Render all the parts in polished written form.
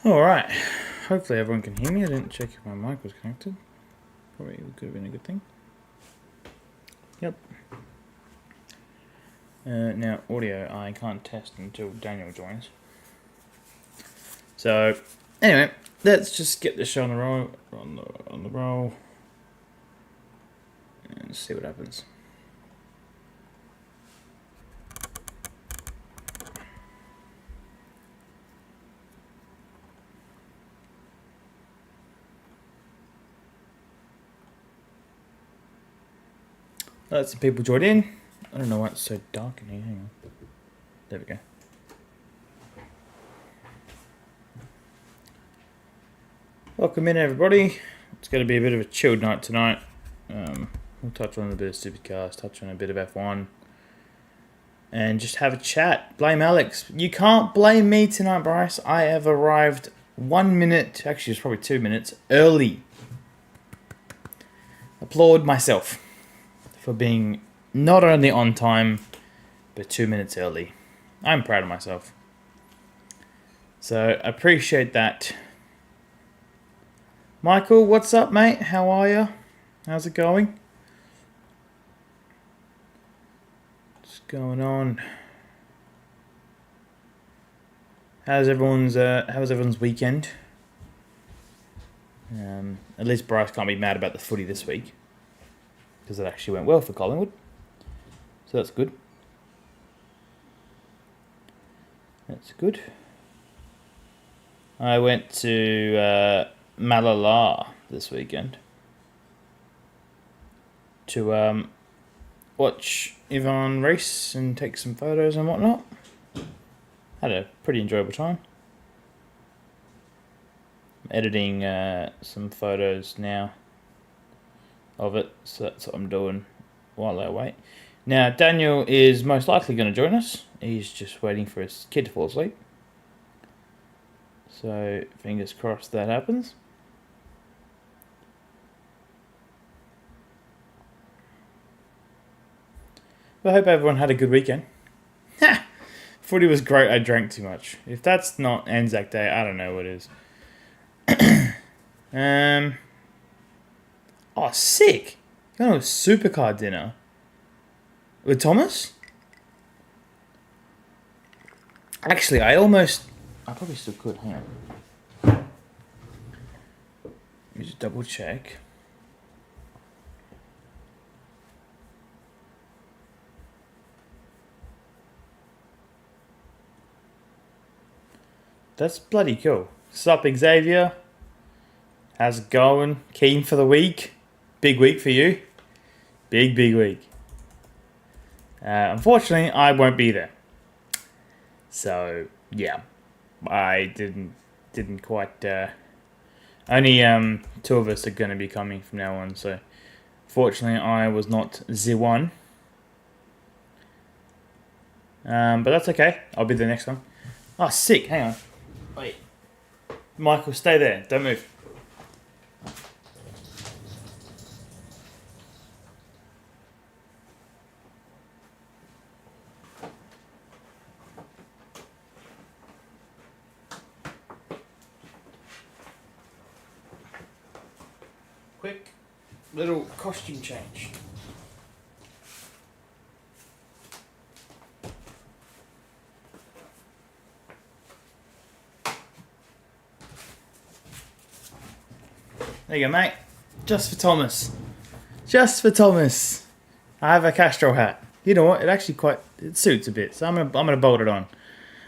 Alright, hopefully everyone can hear me. I didn't check if my mic was connected. Probably could have been a good thing. Yep. Now, audio, I can't test until Daniel joins. So, anyway, let's just get this show on the roll, on the roll, and see what happens. Let some people join in. I don't know why it's so dark in here. Hang on. There we go. Welcome in, everybody. It's going to be a bit of a chilled night tonight. We'll touch on a bit of Supercars, touch on a bit of F1, and just have a chat. Blame Alex. You can't blame me tonight, Bryce. I have arrived 1 minute, actually it's probably 2 minutes, early. Applaud myself for being not only on time, but 2 minutes early. I'm proud of myself. So, appreciate that. Michael, what's up, mate? How are you? How's it going? What's going on? How's everyone's weekend? At least Bryce can't be mad about the footy this week, because it actually went well for Collingwood. So that's good. That's good. I went to Malala this weekend to watch Yvonne race and take some photos and whatnot. Had a pretty enjoyable time. I'm editing some photos now of it, so that's what I'm doing while I wait. Now, Daniel is most likely going to join us. He's just waiting for his kid to fall asleep. So, fingers crossed that happens. But I hope everyone had a good weekend. Footy was great, I drank too much. If that's not Anzac Day, I don't know what is. Oh, sick! Going to a supercar dinner. With Thomas? Actually, I probably still could. Hang on. Let me just double check. That's bloody cool. Sup, Xavier? How's it going? Keen for the week? Big week for you? Big week. Unfortunately, I won't be there. So, yeah. I didn't quite... only 2 of us are going to be coming from now on, so... Fortunately, I was not the one. But that's okay. I'll be there next time. Oh, sick. Hang on. Wait. Michael, stay there. Don't move. Quick little costume change. There you go, mate. Just for Thomas. Just for Thomas. I have a Castro hat. You know what? It suits a bit, so I'm gonna bolt it on.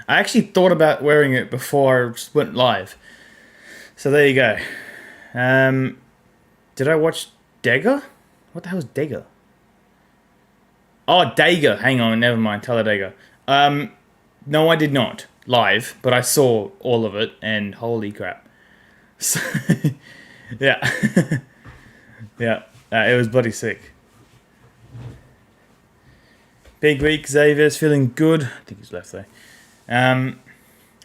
I actually thought about wearing it before I just went live. So there you go. Did I watch Dagger? What the hell is Dagger? Oh, Dagger. Hang on, never mind. Talladega. No, I did not live, but I saw all of it, and holy crap. So, yeah, yeah, it was bloody sick. Big week. Xavier's feeling good. I think he's left though.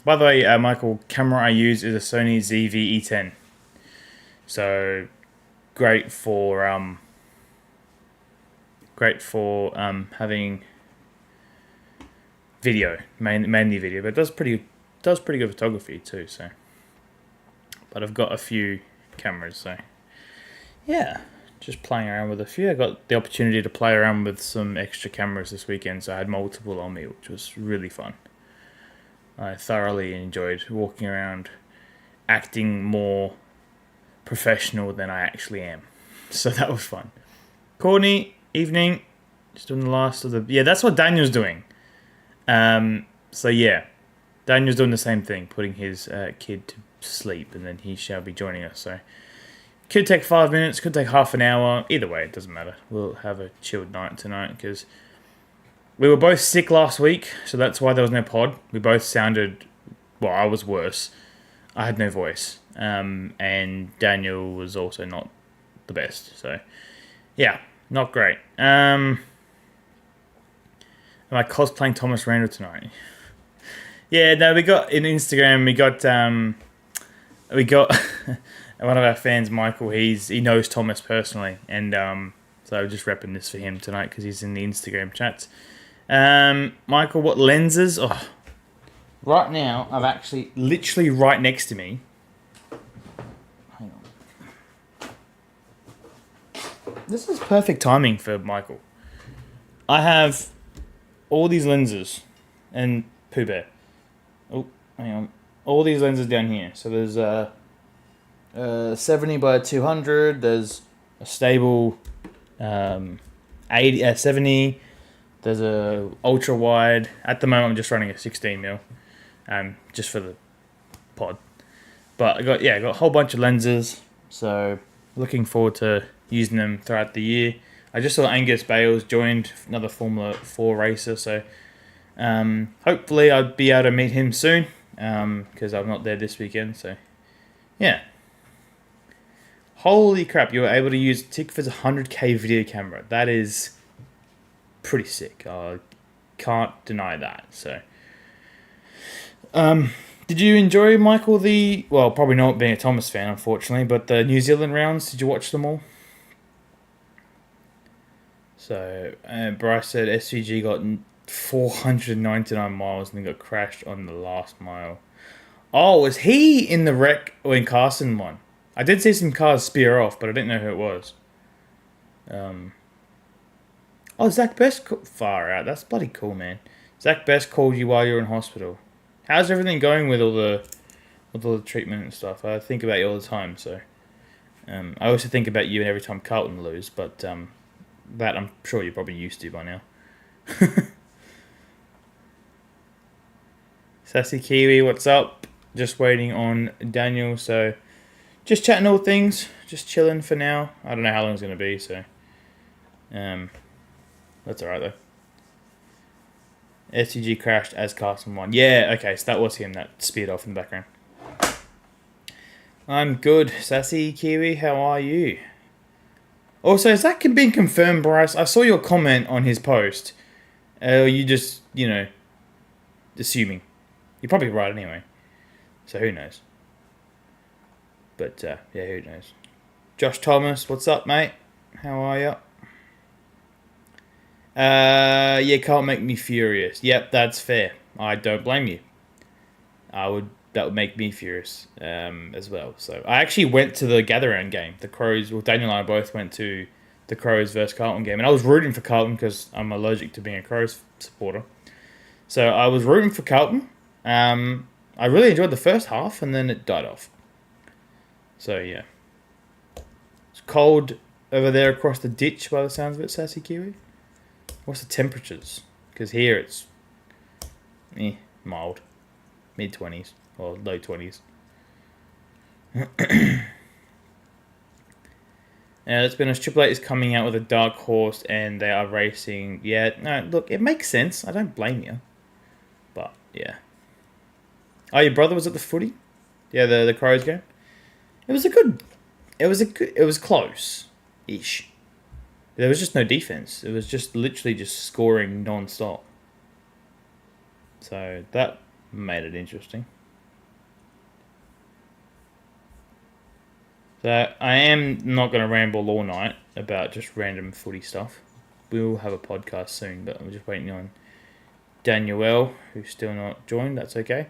By the way, Michael, camera I use is a Sony ZV-E10. So great for having video, mainly video, but it does pretty good photography too. So but I've got a few cameras, so yeah, just playing around with a few. I got the opportunity to play around with some extra cameras this weekend, so I had multiple on me, which was really fun. I thoroughly enjoyed walking around acting more professional than I actually am. So that was fun. Courtney, evening. Just doing the last of the... Yeah, that's what Daniel's doing. So yeah, Daniel's doing the same thing, putting his kid to sleep, and then he shall be joining us. So could take 5 minutes, could take half an hour. Either way, it doesn't matter. We'll have a chilled night tonight because we were both sick last week, so that's why there was no pod. We both sounded... Well, I was worse. I had no voice. And Daniel was also not the best. So, yeah, not great. Am I cosplaying Thomas Randall tonight? Yeah, no, we got in Instagram. We got one of our fans, Michael. He knows Thomas personally, and so I'm just repping this for him tonight because he's in the Instagram chats. Michael, what lenses? Oh, right now I've actually literally right next to me. Hang on. This is perfect timing for Michael. I have all these lenses and Pooh Bear. Oh, hang on. All these lenses down here. So there's a 70 by 200. There's a stable 70. There's a ultra wide. At the moment, I'm just running a 16mm, just for the pod. But I got a whole bunch of lenses. So looking forward to using them throughout the year. I just saw Angus Bales joined another Formula 4 racer, so hopefully I'll be able to meet him soon because I'm not there this weekend. So yeah, holy crap! You were able to use Tickford's 100K video camera. That is pretty sick. I can't deny that. So, did you enjoy, Michael, probably not being a Thomas fan, unfortunately, but the New Zealand rounds? Did you watch them all? So, Bryce said SVG got 499 miles and then got crashed on the last mile. Oh, was he in the wreck when Carson won? I did see some cars spear off, but I didn't know who it was. Zach Best, far out. That's bloody cool, man. Zach Best called you while you were in hospital. How's everything going with all the treatment and stuff? I think about you all the time, so I also think about you every time Carlton lose, but that I'm sure you're probably used to by now. Sassy Kiwi, what's up? Just waiting on Daniel, so just chatting all things, just chilling for now. I don't know how long it's going to be, so that's alright though. STG crashed as Carson won. Yeah, okay, so that was him that speared off in the background. I'm good. Sassy Kiwi, how are you? Also, has that been confirmed, Bryce? I saw your comment on his post. You just, assuming. You're probably right anyway. So who knows? But, yeah, who knows? Josh Thomas, what's up, mate? How are you? Yeah, can't make me furious. Yep, that's fair. I don't blame you. That would make me furious as well. So I actually went to the gather round game. The Crows, Daniel and I both went to the Crows versus Carlton game, and I was rooting for Carlton because I'm allergic to being a Crows supporter. So I was rooting for Carlton. I really enjoyed the first half, and then it died off. So yeah, it's cold over there across the ditch by the sounds of it, Sassy Kiwi. What's the temperatures? Because here it's mild, mid-20s or low 20s. Now, it's been Triple Eight is coming out with a dark horse, and they are racing. Yeah, no, look, it makes sense. I don't blame you, but yeah. Oh, your brother was at the footy? Yeah, the Crows game. It was close-ish. There was just no defense. It was just literally just scoring non-stop. So that made it interesting. So I am not going to ramble all night about just random footy stuff. We will have a podcast soon, but I'm just waiting on Daniel, who's still not joined. That's okay.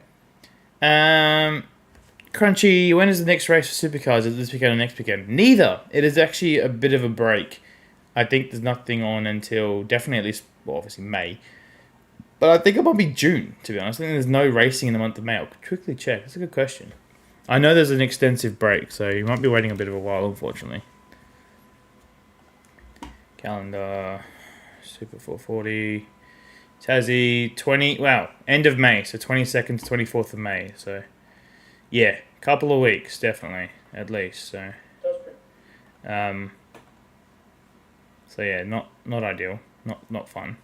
Crunchy, when is the next race for Supercars? Is it this weekend or next weekend? Neither. It is actually a bit of a break. I think there's nothing on until definitely at least, well, obviously May. But I think it might be June, to be honest. I think there's no racing in the month of May. I'll quickly check. That's a good question. I know there's an extensive break, so you might be waiting a bit of a while, unfortunately. Calendar, Super 440, Tassie, 20, wow, end of May, so 22nd to 24th of May, so yeah, couple of weeks, definitely, at least, so so yeah, not ideal, not fun.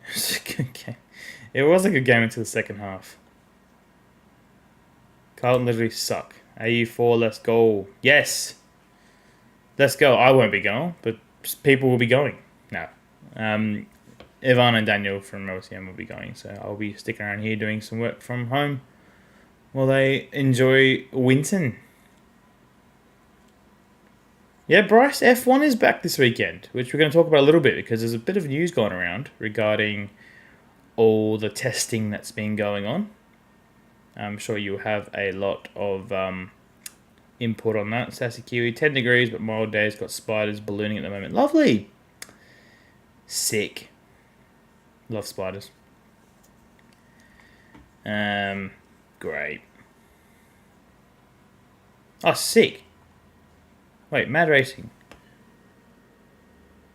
It's a good game. It was a good game until the second half. Carlton literally suck. AU4, let's go. Yes! Let's go. I won't be going, but people will be going. No. Ivan and Daniel from OCM will be going, so I'll be sticking around here doing some work from home while they enjoy Winton. Yeah, Bryce, F1 is back this weekend, which we're going to talk about a little bit because there's a bit of news going around regarding all the testing that's been going on. I'm sure you have a lot of input on that. Sassy Kiwi, 10 degrees, but mild days, got spiders ballooning at the moment. Lovely. Sick. Love spiders. Great. Oh, sick. Wait, Mad Racing.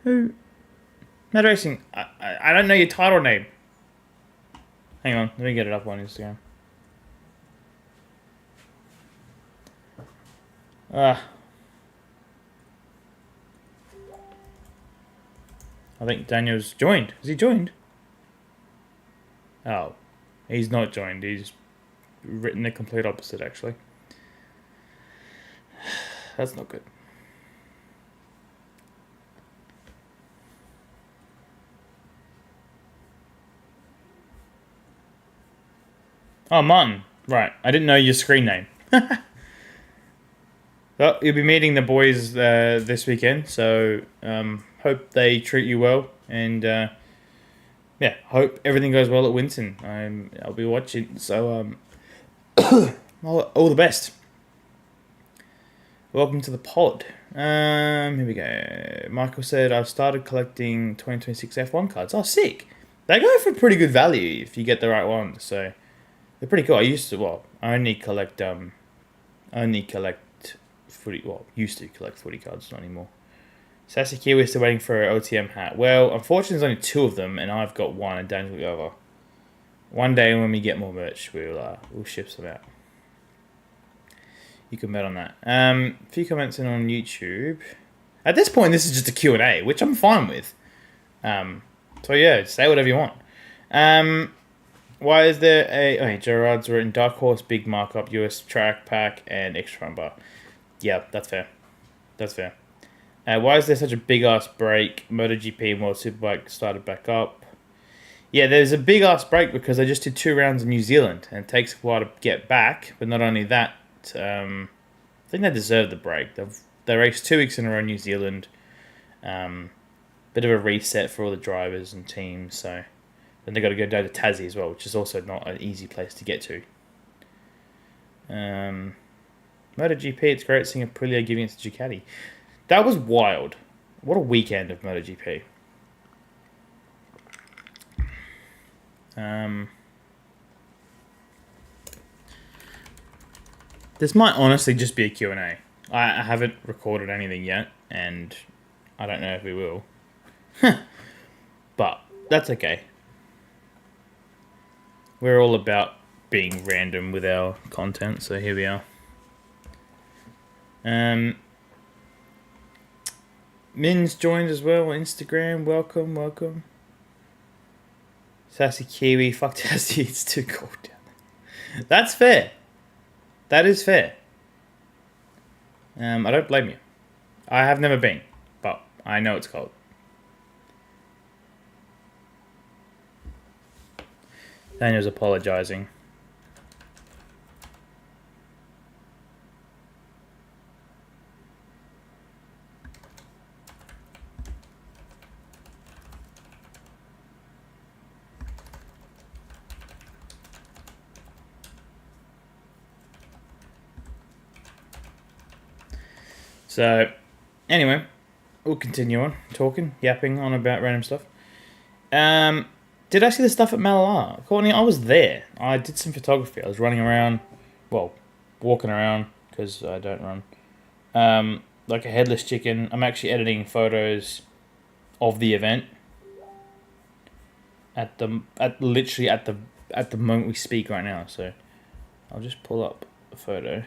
Who? Mad Racing. I don't know your title name. Hang on, let me get it up on Instagram. I think Daniel's joined. Has he joined? Oh, he's not joined. He's written the complete opposite, actually. That's not good. Oh, Martin. Right. I didn't know your screen name. Well, you'll be meeting the boys this weekend, so hope they treat you well, and yeah, hope everything goes well at Winton. I'll be watching, so all the best. Welcome to the pod. Here we go. Michael said, I've started collecting 2026 F1 cards. Oh, sick. They go for pretty good value if you get the right ones, so they're pretty cool. I used to collect footy cards, not anymore. Sassy Kiwi is still waiting for an OTM hat. Well, unfortunately, there's only 2 of them, and I've got 1, and Dan's got the other. One day when we get more merch, we'll ship some out. You can bet on that. A few comments in on YouTube. At this point, this is just a Q&A, which I'm fine with. So yeah, say whatever you want. Why is there a... Okay, Gerard's written Dark Horse, Big Markup, US Track Pack, and Extra Front Bar. Yeah, that's fair. That's fair. Why is there such a big-ass break? MotoGP and World Superbike started back up. Yeah, there's a big-ass break because they just did 2 rounds in New Zealand, and it takes a while to get back. But not only that, I think they deserve the break. They raced 2 weeks in a row in New Zealand. Bit of a reset for all the drivers and teams, so... Then they got to go down to Tassie as well, which is also not an easy place to get to. MotoGP, it's great seeing Aprilia giving it to Ducati. That was wild. What a weekend of MotoGP. This might honestly just be a Q&A. I haven't recorded anything yet, and I don't know if we will. But that's okay. We're all about being random with our content, so here we are. Min's joined as well on Instagram. Welcome. Sassy Kiwi, fuck Tassie, it's too cold down there. That's fair. That is fair. I don't blame you. I have never been, but I know it's cold. Daniel's apologising. So, anyway, we'll continue on yapping on about random stuff. Did I see the stuff at Malala? Courtney, I was there. I did some photography. I was running around, well, walking around, because I don't run. Like a headless chicken. I'm actually editing photos of the event literally at the moment we speak right now. So I'll just pull up a photo.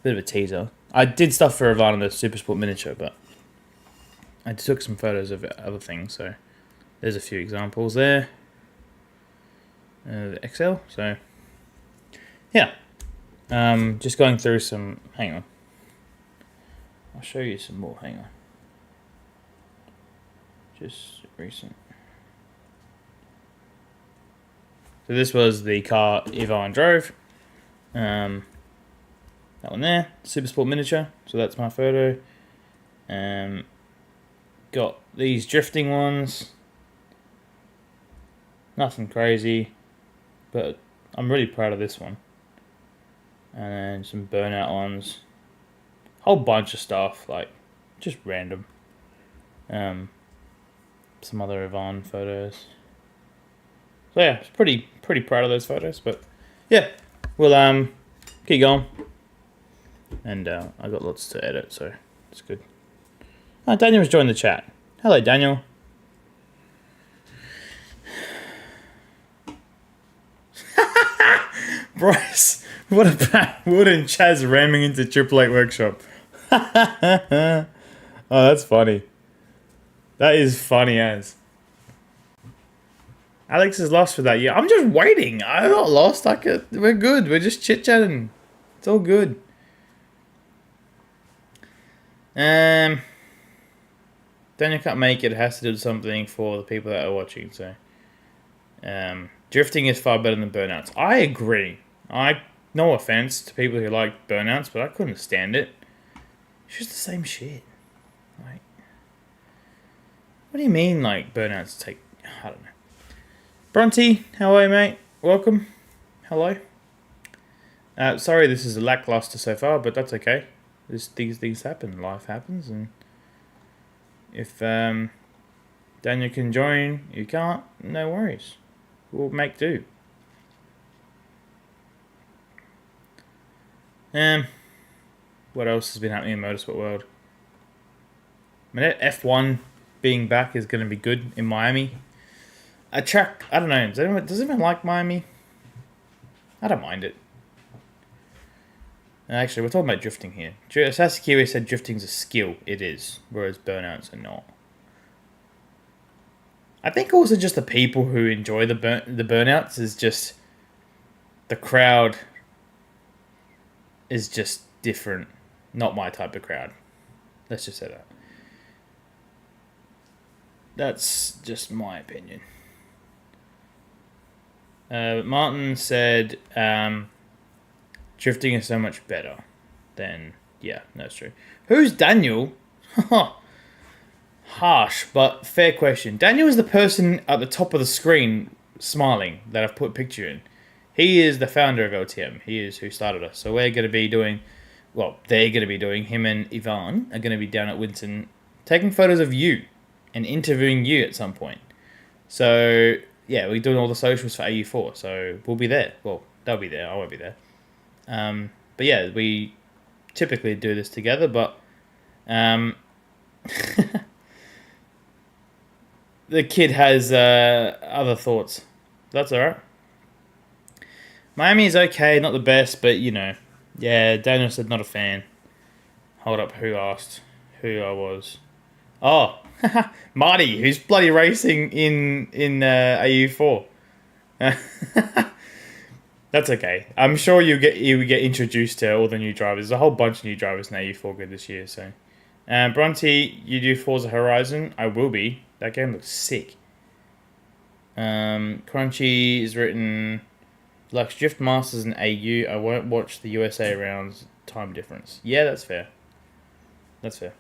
Bit of a teaser. I did stuff for Ivan in the Supersport miniature, but I took some photos of other things. So there's a few examples there. The XL. So yeah, just going through some. Hang on. I'll show you some more. Hang on. Just recent. So this was the car Ivan drove. That one there, Supersport miniature. So that's my photo. Got these drifting ones. Nothing crazy, but I'm really proud of this one. And then some burnout ones. Whole bunch of stuff, like just random. Some other Ivan photos. So yeah, pretty proud of those photos. But yeah, we'll keep going. And I got lots to edit, so it's good. Oh, Daniel's joined the chat. Hello, Daniel. Bryce, what about Wood and Chaz ramming into Triple Eight Workshop? Oh, that's funny. That is funny as. Alex is lost for that year. I'm just waiting. I'm not lost. We're good. We're just chit-chatting. It's all good. Daniel can't make it. It has to do something for the people that are watching. So, drifting is far better than burnouts. I agree. No offense to people who like burnouts, but I couldn't stand it. It's just the same shit. Like, what do you mean, like, burnouts take... I don't know. Bronte, how are you, mate? Welcome. Hello. Sorry this is a lackluster so far, but that's okay. These things happen. Life happens, and if Daniel can join, you can't, no worries. We'll make do. What else has been happening in the motorsport world? I mean, F1 being back is going to be good in Miami. A track, I don't know, does anyone like Miami? I don't mind it. Actually, we're talking about drifting here. Sasaki said drifting's a skill. It is, whereas burnouts are not. I think also just the people who enjoy the burnouts is just... The crowd is just different. Not my type of crowd. Let's just say that. That's just my opinion. Martin said drifting is so much better than... Yeah, that's true. Who's Daniel? Harsh, but fair question. Daniel is the person at the top of the screen smiling that I've put a picture in. He is the founder of LTM. He is who started us. So we're going to be doing... Well, they're going to be doing... Him and Ivan are going to be down at Winton taking photos of you and interviewing you at some point. So... Yeah, we're doing all the socials for AU4, so we'll be there. Well, they'll be there. I won't be there. But yeah, we typically do this together, but the kid has other thoughts. That's all right. Miami is okay, not the best, but you know, yeah. Daniel said not a fan. Hold up, who asked who I was? Oh. Marty, who's bloody racing in AU4. That's okay. I'm sure you get introduced to all the new drivers. There's a whole bunch of new drivers in AU4 good this year. So, Bronte, you do Forza Horizon? I will be. That game looks sick. Crunchy is written Lux Drift Masters in AU. I won't watch the USA rounds. Time difference. Yeah, that's fair. That's fair.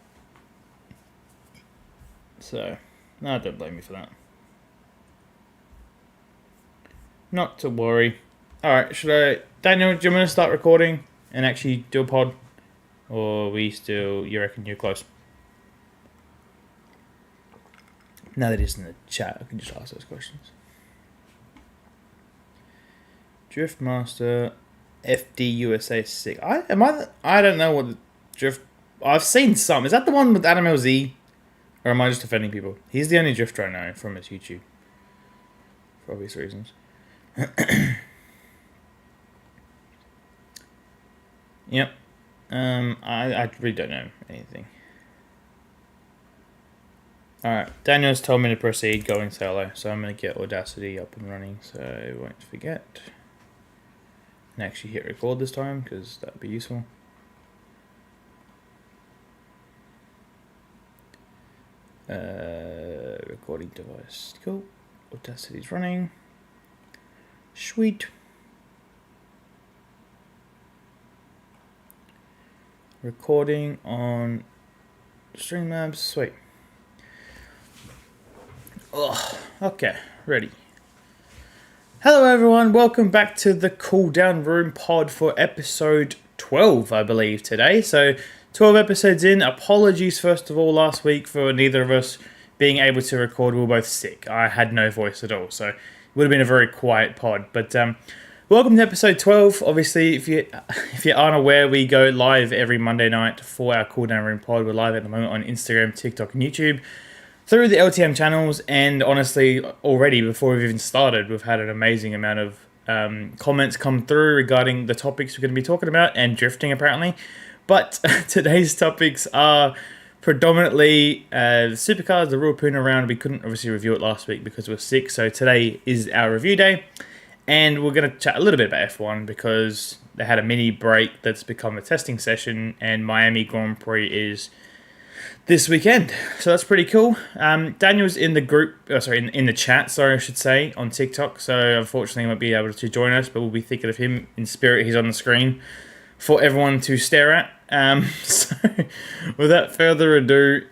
So, no, don't blame me for that. Not to worry. Alright, Daniel, do you want to start recording and actually do a pod? Or you reckon you're close? Now that it's in the chat, I can just ask those questions. Driftmaster FD USA 6. I don't know what the drift. I've seen some. Is that the one with Adam LZ? Or am I just offending people? He's the only drifter I know from his YouTube. For obvious reasons. Yep. I really don't know anything. Alright, Daniel's told me to proceed going solo, so I'm going to get Audacity up and running so I won't forget. And actually hit record this time, because that would be useful. Recording device. Cool. Audacity's running. Sweet. Recording on Streamlabs. Sweet. Ugh. Okay, ready. Hello everyone, welcome back to the Cooldown Room pod for episode 12, I believe, today. So, 12 episodes in. Apologies, first of all, last week for neither of us being able to record. We were both sick. I had no voice at all, so it would have been a very quiet pod. But welcome to episode 12. Obviously, if you aren't aware, we go live every Monday night for our Cooldown Room pod. We're live at the moment on Instagram, TikTok, and YouTube through the LTM channels. And honestly, already before we've even started, we've had an amazing amount of comments come through regarding the topics we're going to be talking about and drifting, apparently. But today's topics are predominantly Supercars, the Ruapuna round. We couldn't obviously review it last week because we're sick, so today is our review day. And we're going to chat a little bit about F1 because they had a mini break that's become a testing session, and Miami Grand Prix is this weekend. So that's pretty cool. Daniel's in the group, in the chat, I should say, on TikTok. So unfortunately he won't be able to join us, but we'll be thinking of him in spirit. He's on the screen for everyone to stare at. So without further ado,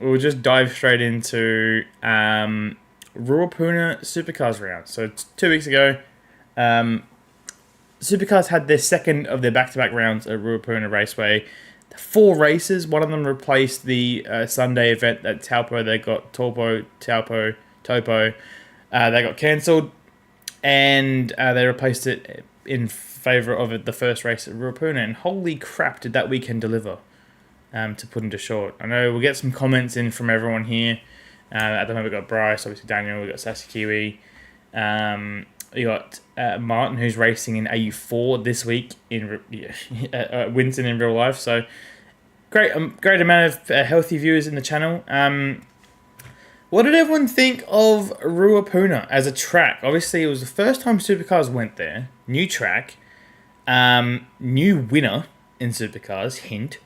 we'll just dive straight into Ruapuna Supercars round. So 2 weeks ago, Supercars had their second of their back-to-back rounds at Ruapuna Raceway. 4 races. One of them replaced the Sunday event at Taupo. They got Topo. They got cancelled, and they replaced it in favour of the first race at Ruapuna, and holy crap did that weekend deliver, to put into short. I know we'll get some comments in from everyone here. At the moment we've got Bryce, obviously Daniel, we've got Sassy Kiwi, we got Martin, who's racing in AU4 this week in Winton in real life, so great amount of healthy viewers in the channel. What did everyone think of Ruapuna as a track? Obviously it was the first time Supercars went there, new track, new winner in Supercars, hint.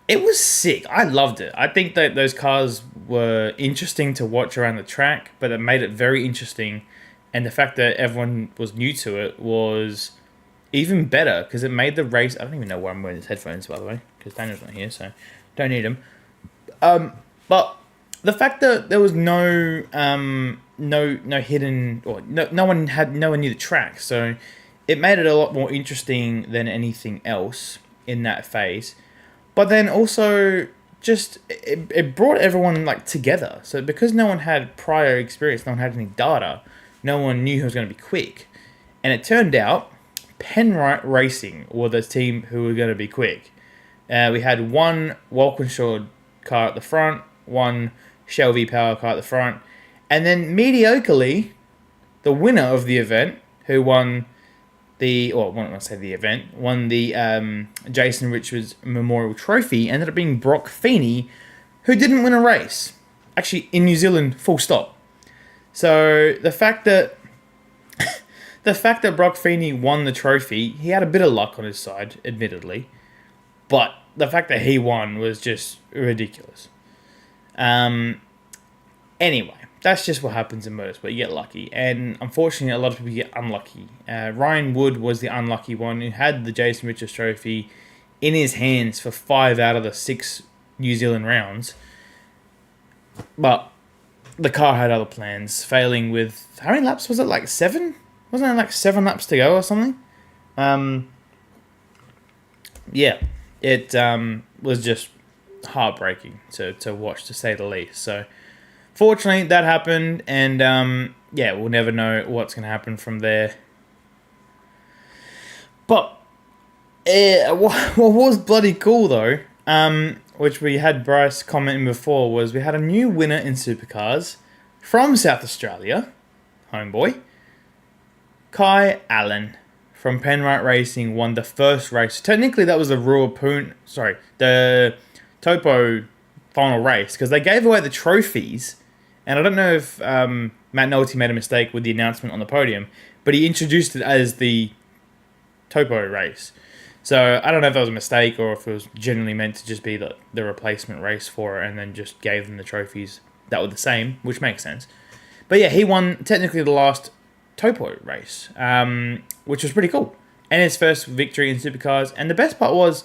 It was sick. I loved it. I think that those cars were interesting to watch around the track, but it made it very interesting. And the fact that everyone was new to it was even better because it made the race... I don't even know why I'm wearing these headphones, by the way, because Daniel's not here, so don't need them. But the fact that there was no hidden... or no one knew the track, so it made it a lot more interesting than anything else in that phase. But then also, just it brought everyone like together. So because no one had prior experience, no one had any data, no one knew who was going to be quick. And it turned out Penrite Racing were the team who were going to be quick. We had one Walkinshaw car at the front, one Shell V-Power car at the front, and then mediocrely, the winner of the event, who won won the Jason Richards Memorial Trophy, ended up being Brock Feeney, who didn't win a race. Actually, in New Zealand, full stop. So the fact that Brock Feeney won the trophy, he had a bit of luck on his side, admittedly, but the fact that he won was just ridiculous. Anyway, that's just what happens in motorsport. You get lucky, and unfortunately, a lot of people get unlucky. Ryan Wood was the unlucky one who had the Jason Richards Trophy in his hands for 5 out of the 6 New Zealand rounds, but the car had other plans, failing with... How many laps was it? Like 7? Wasn't it like 7 laps to go or something? Yeah. it was just heartbreaking to watch, to say the least. So fortunately that happened, and yeah, we'll never know what's going to happen from there. But what was bloody cool though, which we had Bryce commenting before, was we had a new winner in Supercars from South Australia, homeboy. Kai Allen from Penrite Racing won the first race. Technically, that was the the Topo final race, because they gave away the trophies. And I don't know if Matt Nolte made a mistake with the announcement on the podium, but he introduced it as the Topo race. So I don't know if that was a mistake or if it was genuinely meant to just be the replacement race for it, and then just gave them the trophies that were the same, which makes sense. But yeah, he won technically the last Topo race, which was pretty cool, and his first victory in Supercars. And the best part was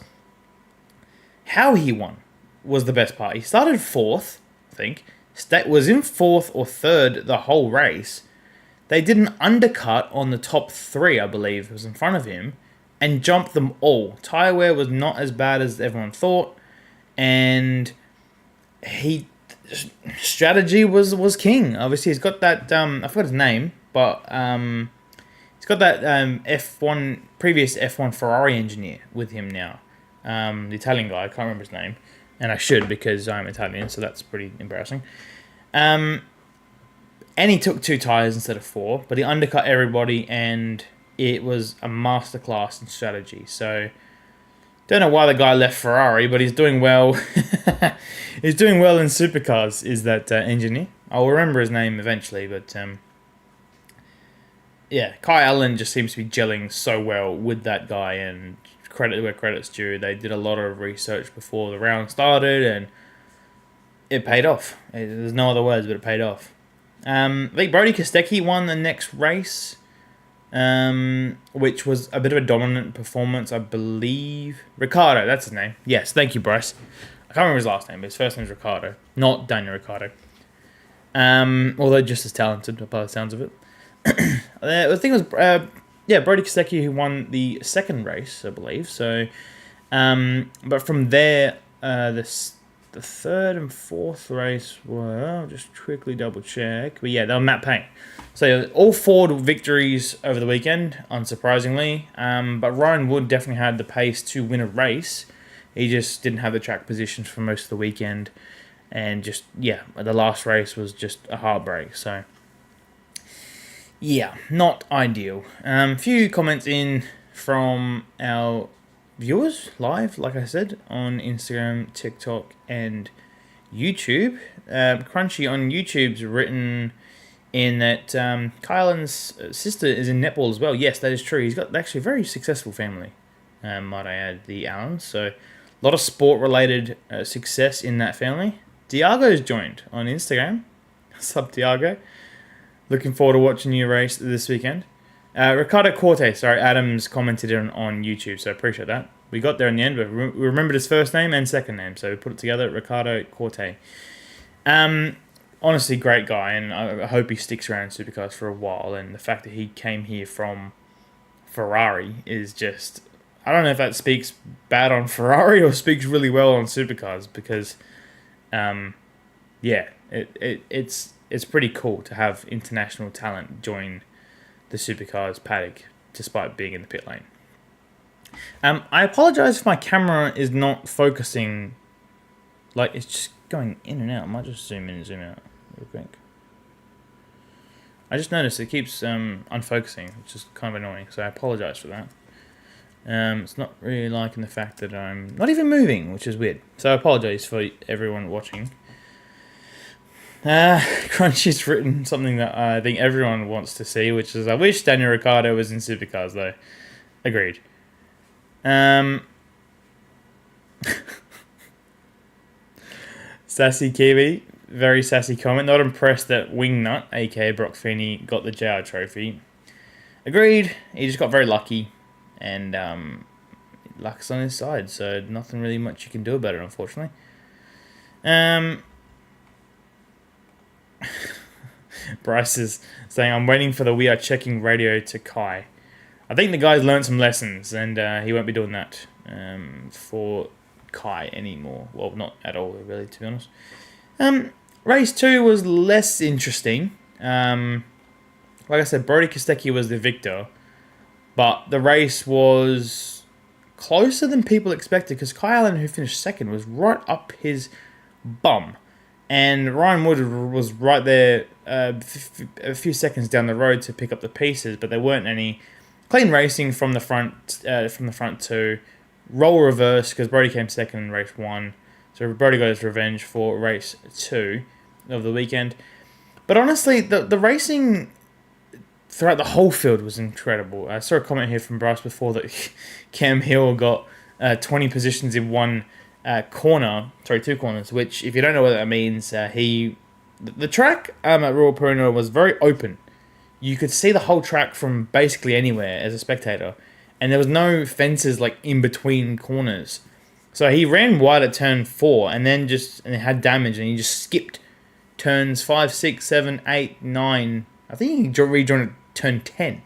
how he won was the best part. He started fourth, I think, was in fourth or third the whole race. They did an undercut on the top three, I believe, was in front of him, and jumped them all. Tyre wear was not as bad as everyone thought, and strategy was king. Obviously, he's got that, I forgot his name, but he's got that previous F1 Ferrari engineer with him now. The Italian guy, I can't remember his name, and I should, because I'm Italian, so that's pretty embarrassing. And he took 2 tyres instead of 4, but he undercut everybody, and it was a masterclass in strategy. So, don't know why the guy left Ferrari, but he's doing well. He's doing well in Supercars, is that engineer. I'll remember his name eventually, but yeah, Kai Allen just seems to be gelling so well with that guy, and credit where credit's due. They did a lot of research before the round started, and it paid off. There's no other words, but it paid off. I think Brody Kostecki won the next race, which was a bit of a dominant performance, I believe. Ricardo, that's his name. Yes, thank you, Bryce. I can't remember his last name, but his first name is Ricardo, not Daniel Ricciardo. Although just as talented, by the sounds of it. The thing was, Brody Kostecki, who won the second race, I believe. So, but from there, the third and fourth race were, I'll just quickly double check. But yeah, they were Matt Payne. So all 4 victories over the weekend, unsurprisingly. But Ryan Wood definitely had the pace to win a race. He just didn't have the track positions for most of the weekend. And just, yeah, the last race was just a heartbreak. So, yeah, not ideal. Few comments in from our viewers live, like I said, on Instagram, TikTok, and YouTube. Crunchy on YouTube's written in that Kylan's sister is in netball as well. Yes, that is true. He's got actually a very successful family, might I add, the Allens. So, a lot of sport-related success in that family. Diago's joined on Instagram. What's up, Diago? Looking forward to watching your race this weekend. Ricardo Corte, sorry, Adams commented on YouTube, so I appreciate that. We got there in the end, but we remembered his first name and second name, so we put it together, Ricardo Corte. Honestly, great guy, and I hope he sticks around in Supercars for a while, and the fact that he came here from Ferrari is just... I don't know if that speaks bad on Ferrari or speaks really well on Supercars, because, yeah, it's pretty cool to have international talent join the Supercars paddock, despite being in the pit lane. I apologise if my camera is not focusing, like it's just going in and out. I might just zoom in and zoom out real quick. I just noticed it keeps unfocusing, which is kind of annoying, so I apologise for that. It's not really liking the fact that I'm not even moving, which is weird. So I apologise for everyone watching. Crunchy's written something that I think everyone wants to see, which is, I wish Daniel Ricciardo was in Supercars, though. Agreed. Sassy Kiwi, very sassy comment. Not impressed that Wingnut, aka Brock Feeney, got the JR trophy. Agreed. He just got very lucky, and luck's on his side, so nothing really much you can do about it, unfortunately. Bryce is saying, I'm waiting for the "we are checking" radio to Kai. I think the guy's learned some lessons, and he won't be doing that for Kai anymore. Well, not at all, really, to be honest. Race 2 was less interesting. Like I said, Brody Kostecki was the victor, but the race was closer than people expected because Kai Allen, who finished second, was right up his bum. And Ryan Wood was right there a few seconds down the road to pick up the pieces, but there weren't any clean racing from the front two. Roll reverse because Brody came second in race 1. So Brody got his revenge for race 2 of the weekend. But honestly, the racing throughout the whole field was incredible. I saw a comment here from Bryce before that Cam Hill got 20 positions in one two corners, which, if you don't know what that means, the track at Ruapuna was very open. You could see the whole track from basically anywhere as a spectator, and there was no fences like in between corners. So he ran wide at turn 4 and then had damage, and he just skipped turns 5, 6, 7, 8, 9. I think he rejoined at turn 10.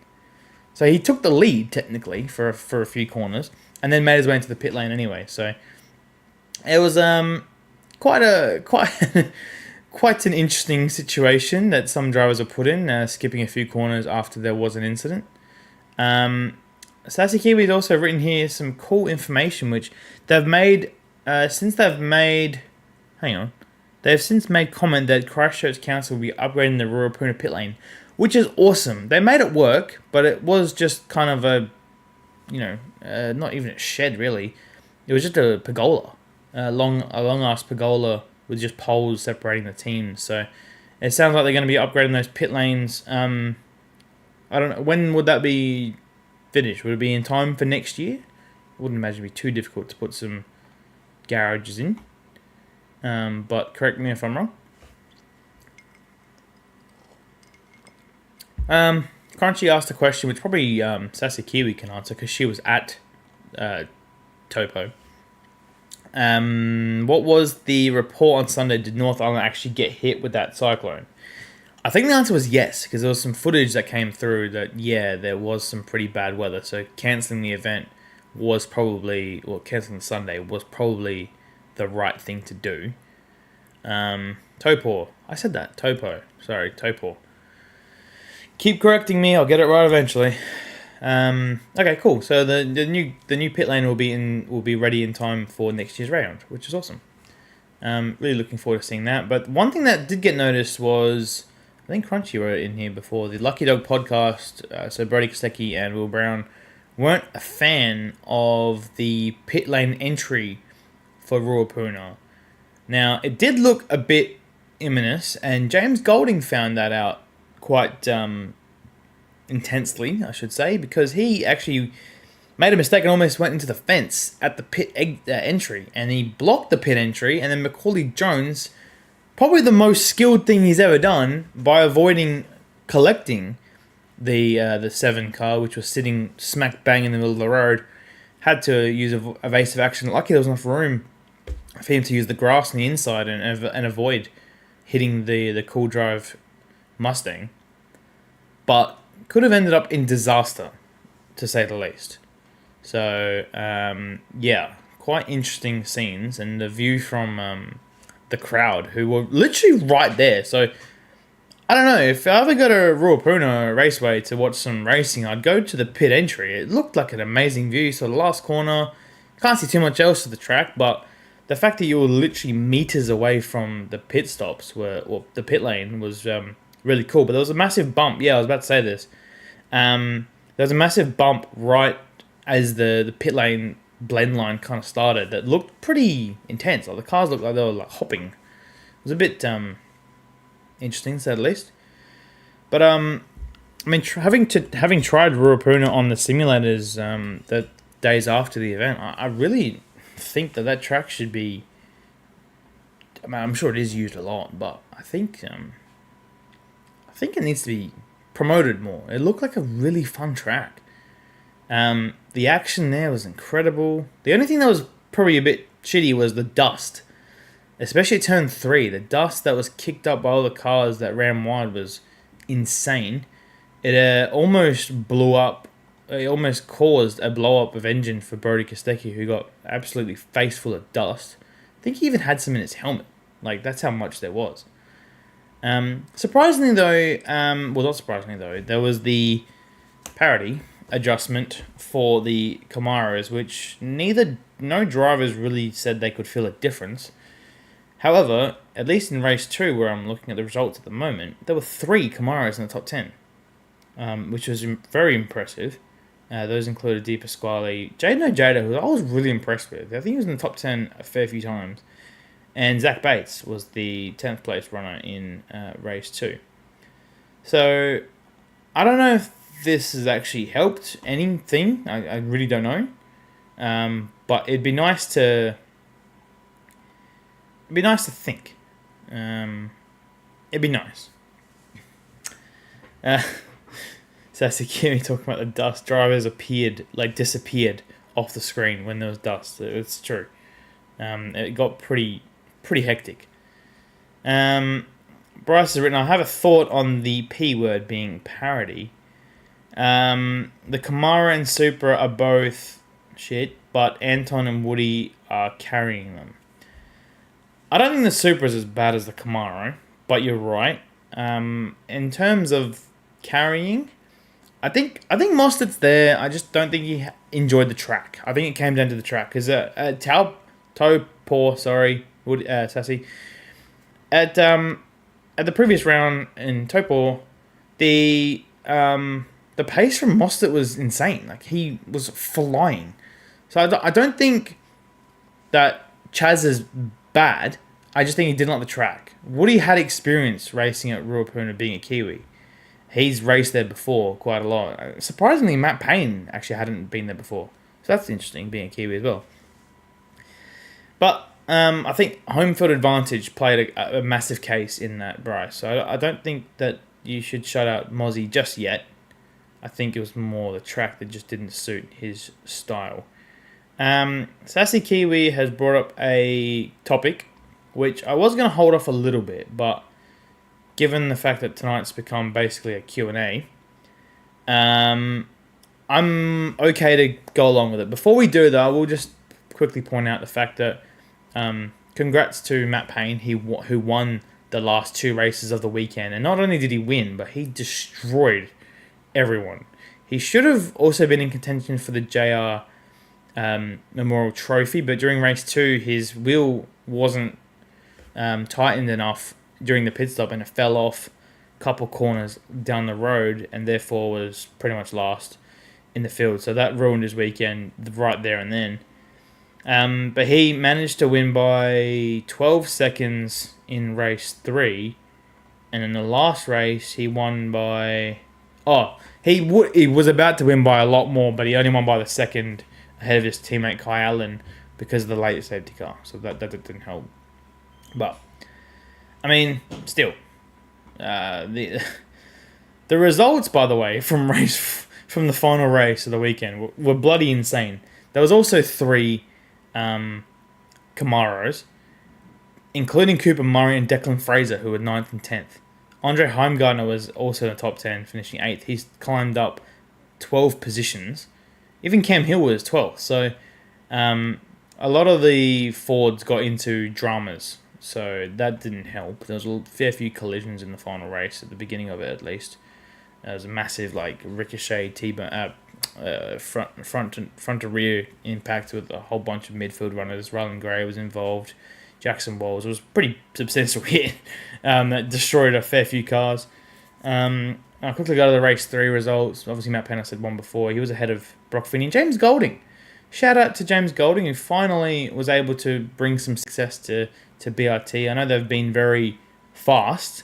So he took the lead technically for a few corners, and then made his way into the pit lane anyway. So it was quite an interesting situation that some drivers are put in, skipping a few corners after there was an incident. Sassy Kiwi's also written here some cool information which they've made They've since made comment that Christchurch Council will be upgrading the Ruapuna pit lane, which is awesome. They made it work, but it was just kind of not even a shed really. It was just a pergola, a long ass pergola with just poles separating the teams. So it sounds like they're going to be upgrading those pit lanes. I don't know, when would that be finished? Would it be in time for next year? I wouldn't imagine it'd be too difficult to put some garages in. But correct me if I'm wrong. Crunchy asked a question which probably Sassy Kiwi can answer because she was at Topo. What was the report on Sunday? Did North Island actually get hit with that cyclone? I think the answer was yes, because there was some footage that came through that, there was some pretty bad weather. So cancelling the event was probably, cancelling the Sunday was probably the right thing to do. Topor. I said that. Topo. Sorry, Topor. Keep correcting me. I'll get it right eventually. Okay, cool. So the new pit lane will be ready in time for next year's round, which is awesome. Really looking forward to seeing that. But one thing that did get noticed was, I think Crunchy wrote it in here before, the Lucky Dog podcast. So Brody Kostecki and Will Brown weren't a fan of the pit lane entry for Ruapuna. Now, it did look a bit ominous, and James Golding found that out quite intensely, I should say, because he actually made a mistake and almost went into the fence at the pit entry, and he blocked the pit entry, and then Macaulay Jones, probably the most skilled thing he's ever done, by avoiding collecting the 7 car, which was sitting smack bang in the middle of the road, had to use evasive action. Lucky there was enough room for him to use the grass on the inside and avoid hitting the Cool Drive Mustang. But could have ended up in disaster, to say the least. So, quite interesting scenes, and the view from the crowd, who were literally right there. So, I don't know, if I ever go to Ruapuna Raceway to watch some racing, I'd go to the pit entry. It looked like an amazing view. So the last corner, can't see too much else of the track, but the fact that you were literally meters away from the pit stops, the pit lane, was really cool. But there was a massive bump. Yeah, I was about to say this. There was a massive bump right as the pit lane blend line kind of started that looked pretty intense. Like the cars looked like they were like hopping. It was a bit interesting, to say the least. But having tried Ruapuna on the simulators the days after the event, I really think that track should be. I mean, I'm sure it is used a lot, but I think it needs to be promoted more. It looked like a really fun track. The action there was incredible. The only thing that was probably a bit shitty was the dust. Especially at turn 3. The dust that was kicked up by all the cars that ran wide was insane. It almost blew up it almost caused a blow up of engine for Brody Kostecki, who got absolutely face full of dust. I think he even had some in his helmet. Like, that's how much there was. Surprisingly though, well, not surprisingly though, there was the parity adjustment for the Camaros, which no drivers really said they could feel a difference. However, at least in race 2, where I'm looking at the results at the moment, there were 3 Camaros in the top 10, which was very impressive. Those included Di Pasquale, Jaden Ojeda, who I was really impressed with. I think he was in the top 10 a fair few times. And Zach Bates was the 10th place runner in race 2. So, I don't know if this has actually helped anything. I really don't know. But it'd be nice to think. It'd be nice. Sassy Kimmy talking about the dust. Drivers disappeared off the screen when there was dust. It's true. It got pretty hectic. Bryce has written, I have a thought on the P word being parity. The Camaro and Supra are both shit, but Anton and Woody are carrying them. I don't think the Supra is as bad as the Camaro, but you're right. In terms of carrying, I think Mostert's there. I just don't think he enjoyed the track. I think it came down to the track because Sassy. At the previous round in Topor, the pace from Mostert was insane. Like, he was flying. So I don't think that Chaz is bad. I just think he didn't like the track. Woody had experience racing at Ruapuna, being a Kiwi. He's raced there before quite a lot. Surprisingly, Matt Payne actually hadn't been there before. So that's interesting, being a Kiwi as well. But I think home field advantage played a massive case in that, Bryce. So I don't think that you should shut out Mozzie just yet. I think it was more the track that just didn't suit his style. Sassy Kiwi has brought up a topic, which I was going to hold off a little bit, but given the fact that tonight's become basically a Q&A, I'm okay to go along with it. Before we do, though, I will just quickly point out the fact that congrats to Matt Payne, who won the last 2 races of the weekend. And not only did he win, but he destroyed everyone. He should have also been in contention for the JR Memorial Trophy, but during race 2, his wheel wasn't tightened enough during the pit stop, and it fell off a couple corners down the road, and therefore was pretty much last in the field. So that ruined his weekend right there and then. But he managed to win by 12 seconds in race 3, and in the last race he won by... he was about to win by a lot more, but he only won by the second ahead of his teammate Kai Allen because of the late safety car. So that didn't help. But I mean, still, the results, by the way, from the final race of the weekend were bloody insane. There was also 3 Camaros, including Cooper Murray and Declan Fraser, who were 9th and 10th. Andre Heimgartner was also in the top 10, finishing 8th. He's climbed up 12 positions. Even Cam Hill was 12th. So a lot of the Fords got into dramas. So that didn't help. There was a fair few collisions in the final race, at the beginning of it at least. There was a massive ricochet front to rear impact with a whole bunch of midfield runners. Rylan Gray was involved. Jackson Walls. It was a pretty substantial hit that destroyed a fair few cars. I'll quickly go to the race 3 results. Obviously, Matt Penn, I said, won before. He was ahead of Brock Finney and James Golding. Shout out to James Golding, who finally was able to bring some success to BRT. I know they've been very fast,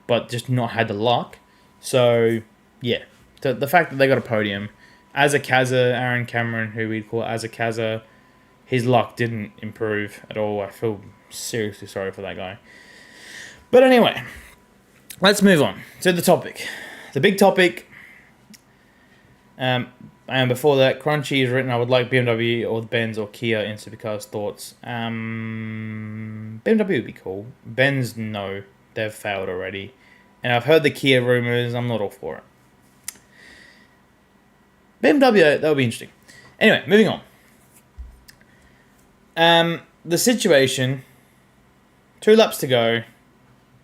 but just not had the luck. So, yeah. So the fact that they got a podium. Azakaza, Aaron Cameron, who we'd call Azakaza, his luck didn't improve at all. I feel seriously sorry for that guy. But anyway, let's move on to the topic. The big topic. And before that, Crunchy has written, I would like BMW or the Benz or Kia in Supercars thoughts. BMW would be cool. Benz, no. They've failed already. And I've heard the Kia rumours. I'm not all for it. BMW, that would be interesting. Anyway, moving on. The situation, 2 laps to go,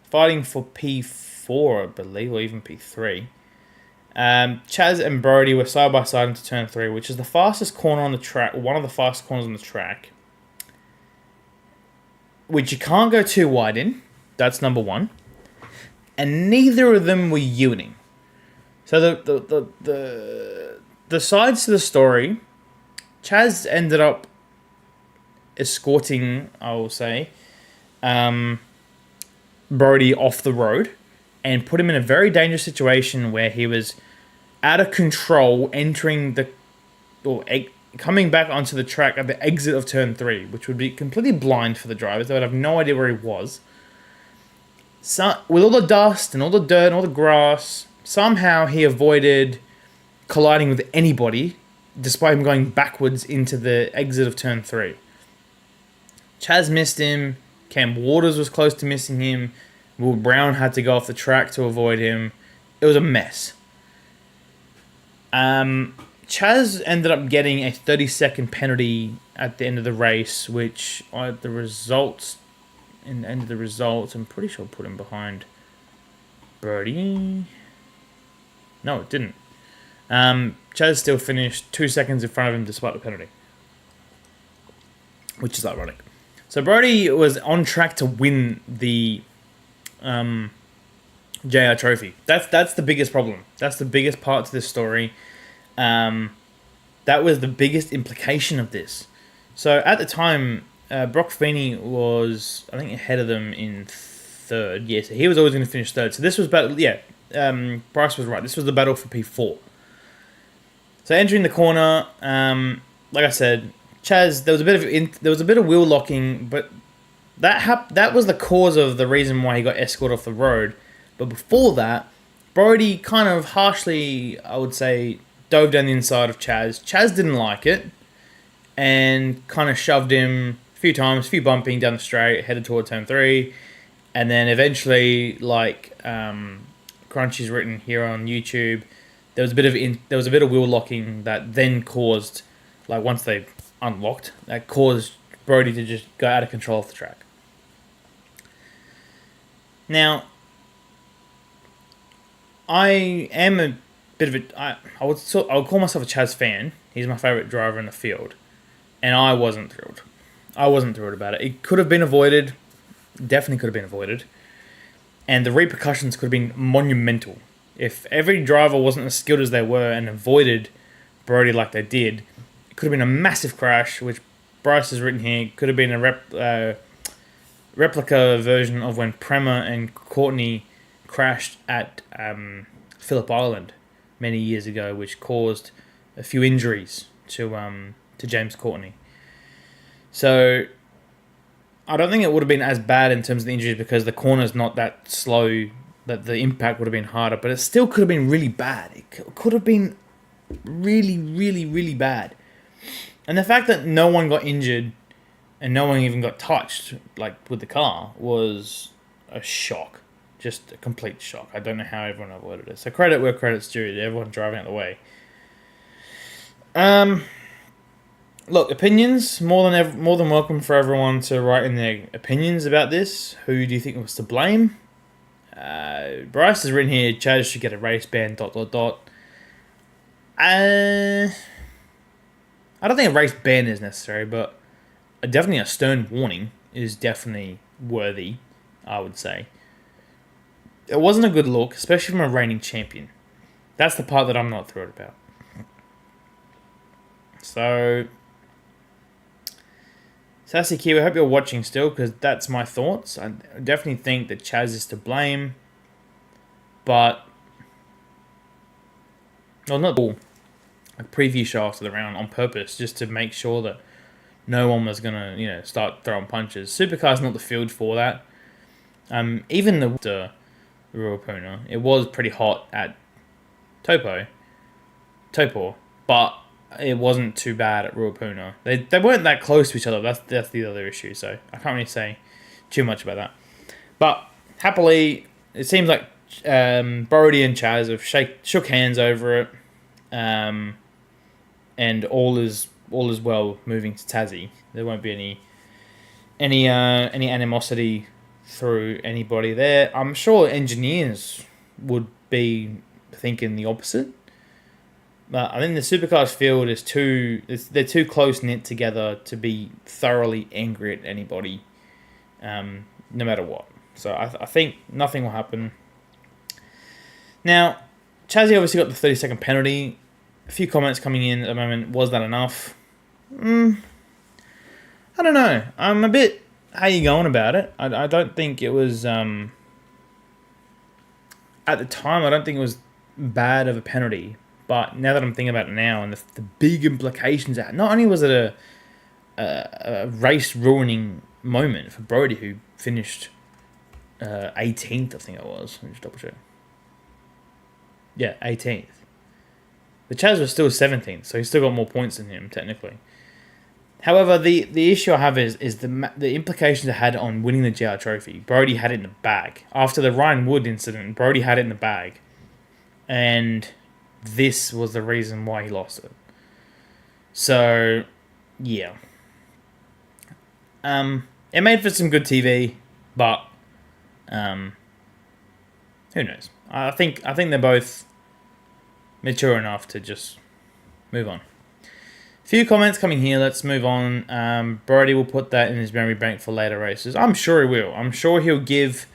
fighting for P4, I believe, or even P3. Chaz and Brody were side by side into turn 3, which is the fastest corner on the track, one of the fastest corners on the track, which you can't go too wide in. That's number 1. And neither of them were yielding. So the sides to the story, Chaz ended up escorting, I will say, Brody off the road and put him in a very dangerous situation where he was out of control coming back onto the track at the exit of turn 3, which would be completely blind for the drivers. They would have no idea where he was. So, with all the dust and all the dirt and all the grass, somehow he avoided colliding with anybody, despite him going backwards into the exit of turn 3. Chaz missed him. Cam Waters was close to missing him. Will Brown had to go off the track to avoid him. It was a mess. Chaz ended up getting a 30-second penalty at the end of the race, which I'm pretty sure put him behind Brody. No, it didn't. Chaz still finished 2 seconds in front of him despite the penalty, which is ironic. So Brody was on track to win the JR Trophy. That's the biggest problem. That's the biggest part to this story. That was the biggest implication of this. So at the time, Brock Feeney was, I think, ahead of them in 3rd. Yeah, so he was always going to finish 3rd. So this was Bryce was right. This was the battle for P4. So entering the corner, like I said, Chaz, there was a bit of wheel locking, but that was the cause of the reason why he got escorted off the road. But before that, Brody kind of harshly, I would say, dove down the inside of Chaz. Chaz didn't like it and kind of shoved him a few times, a few bumping down the straight, headed toward turn 3. And then eventually, like Crunchy's written here on YouTube, there was a bit of wheel locking that then caused, like once they unlocked, that caused Brody to just go out of control off the track. Now, I am a bit of a... I would call myself a Chaz fan. He's my favourite driver in the field. And I wasn't thrilled. I wasn't thrilled about it. It could have been avoided. Definitely could have been avoided. And the repercussions could have been monumental. If every driver wasn't as skilled as they were and avoided Brody like they did, it could have been a massive crash, which Bryce has written here. Could have been a replica version of when Prema and Courtney crashed at Phillip Island many years ago, which caused a few injuries to James Courtney. So I don't think it would have been as bad in terms of the injuries because the corner's not that slow, that the impact would have been harder, but it still could have been really bad. It could have been really, really, really bad. And the fact that no one got injured and no one even got touched, like with the car, was a shock. Just a complete shock. I don't know how everyone avoided it. So credit where credit's due to everyone driving out the way. Look, opinions, more than welcome for everyone to write in their opinions about this. Who do you think was to blame? Bryce has written here, Chaz should get a race ban, ... I don't think a race ban is necessary, but definitely a stern warning is definitely worthy, I would say. It wasn't a good look, especially from a reigning champion. That's the part that I'm not thrilled about. So, Sassy Kiwi, I hope you're watching still, because that's my thoughts. I definitely think that Chaz is to blame, but... well, not all. A preview show after the round on purpose, just to make sure that no one was going to, start throwing punches. Supercars not the field for that. Even the Ruapuna, it was pretty hot at Topor, but it wasn't too bad at Ruapuna. They weren't that close to each other. That's the other issue. So I can't really say too much about that. But happily, it seems like Brody and Chaz have shook hands over it. and all is well moving to Tassie. There won't be any animosity through anybody there. I'm sure engineers would be thinking the opposite. But I think the Supercars field is they're too close knit together to be thoroughly angry at anybody, no matter what. So I think nothing will happen. Now, Chazzy obviously got the 30-second penalty. A few comments coming in at the moment. Was that enough? I don't know. I'm a bit how you going about it. I don't think it was at the time. I don't think it was bad of a penalty. But now that I'm thinking about it now and the big implications, not only was it a race ruining moment for Brody, who finished 18th, I think it was. Let me just double check. Yeah, 18th. The Chaz was still 17th, so he still got more points than him technically. However, the issue I have is the implications it had on winning the GR trophy. Brody had it in the bag after the Ryan Wood incident. Brody had it in the bag, and this was the reason why he lost it. So, yeah. It made for some good TV, but who knows? I think they're both mature enough to just move on. Few comments coming here. Let's move on. Brody will put that in his memory bank for later races. I'm sure he will. I'm sure he'll give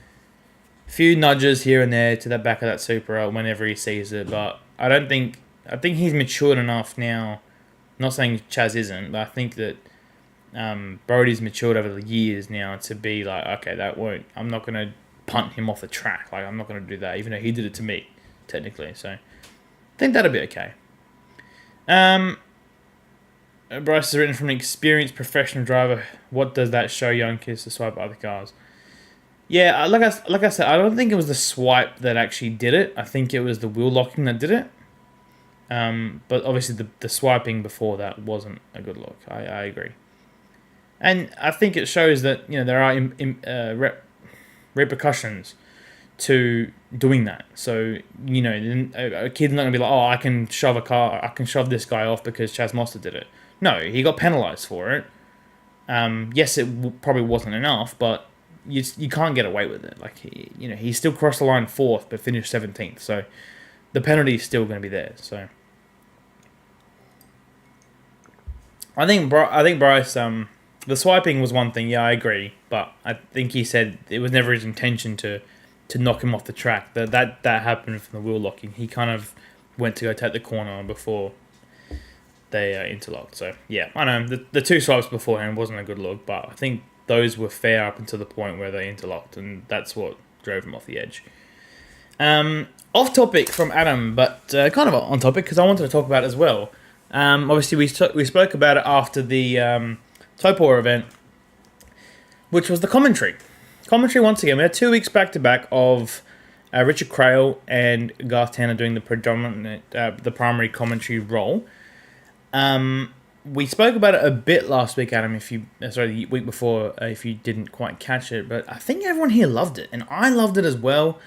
a few nudges here and there to the back of that Supra whenever he sees it, but I think he's matured enough now. I'm not saying Chaz isn't, but I think that Brody's matured over the years now to be like, okay, that won't. I'm not gonna punt him off the track. Like, I'm not gonna do that, even though he did it to me, technically. So I think that'll be okay. Bryce has written, from an experienced professional driver, what does that show young kids to swipe other cars? Yeah, like I said, I don't think it was the swipe that actually did it. I think it was the wheel locking that did it. But obviously the swiping before that wasn't a good look. I agree. And I think it shows that, there are repercussions to doing that. So, a kid's not going to be like, oh, I can shove this guy off because Chaz Mostert did it. No, he got penalised for it. Yes, it probably wasn't enough, but you can't get away with it. Like, he still crossed the line 4th, but finished 17th. So the penalty is still going to be there. So I think Bryce, the swiping was one thing. Yeah, I agree, but I think he said it was never his intention to knock him off the track. That happened from the wheel locking. He kind of went to go take the corner before they interlocked. So yeah, I know the two swipes beforehand wasn't a good look, but I think those were fair up until the point where they interlocked, and that's what drove him off the edge. Off topic from Adam, but kind of on topic because I wanted to talk about it as well. Obviously, we spoke about it after the Topor event, which was the commentary. Commentary once again. We had 2 weeks back to back of Richard Crail and Garth Tanner doing the primary commentary role. We spoke about it a bit last week, Adam. The week before, if you didn't quite catch it, but I think everyone here loved it, and I loved it as well.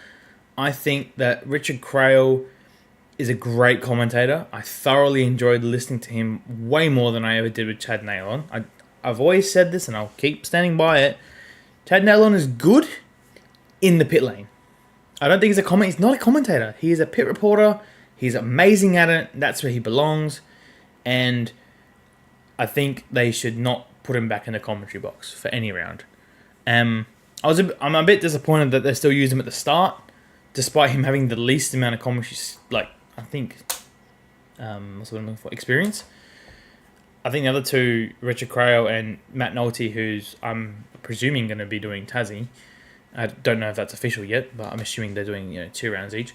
I think that Richard Crail is a great commentator. I thoroughly enjoyed listening to him way more than I ever did with Chad Nailon. I've always said this, and I'll keep standing by it. Chad Nailon is good in the pit lane. I don't think he's not a commentator. He is a pit reporter. He's amazing at it. That's where he belongs. And I think they should not put him back in the commentary box for any round. I'm a bit disappointed that they still use him at the start, despite him having the least amount of commentary, I think, what's what I'm looking for? Experience. I think the other two, Richard Crail and Matt Nolte, who's I'm presuming going to be doing Tassie. I don't know if that's official yet, but I'm assuming they're doing 2 rounds each.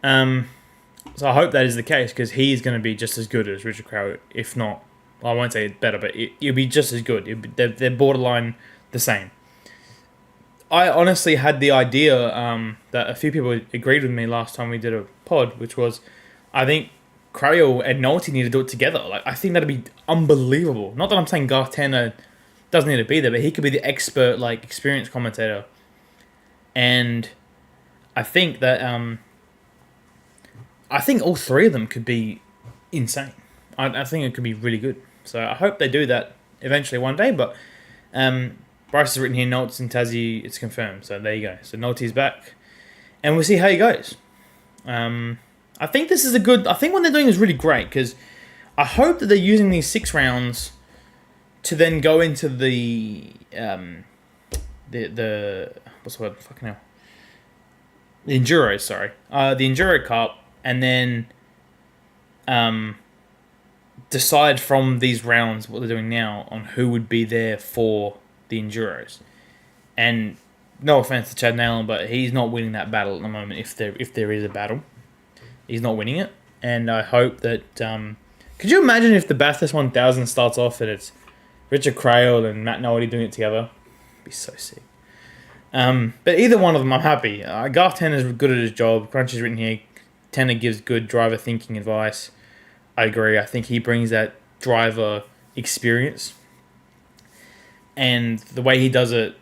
So I hope that is the case, because he's going to be just as good as Richard Crail, if not, well, I won't say better, but it'll be just as good. They're borderline the same. I honestly had the idea that a few people agreed with me last time we did a pod, which was, I think Crail and Nolte need to do it together. Like, I think that'd be unbelievable. Not that I'm saying Garth Tanner doesn't need to be there, but he could be the expert, experienced commentator. And I think that I think all 3 of them could be insane. I think it could be really good. So I hope they do that eventually one day. But Bryce has written here, Nolte's in Tassie, it's confirmed. So there you go. So Nolte's back, and we'll see how he goes. I think this is a good. I think what they're doing is really great because I hope that they're using these 6 rounds to then go into the what's the word? Fucking hell. The Enduros, sorry. The Enduro Cup, and then decide from these rounds what they're doing now on who would be there for the Enduros. And no offense to Chad Nalen, but he's not winning that battle at the moment. If there is a battle, he's not winning it. And I hope that. Could you imagine if the Bathurst 1000 starts off and it's Richard Crail and Matt Noety doing it together? It'd be so sick. But either one of them, I'm happy. Garth Tanner's good at his job. Crunchy's written here. Tanner gives good driver thinking advice. I agree. I think he brings that driver experience. And the way he does it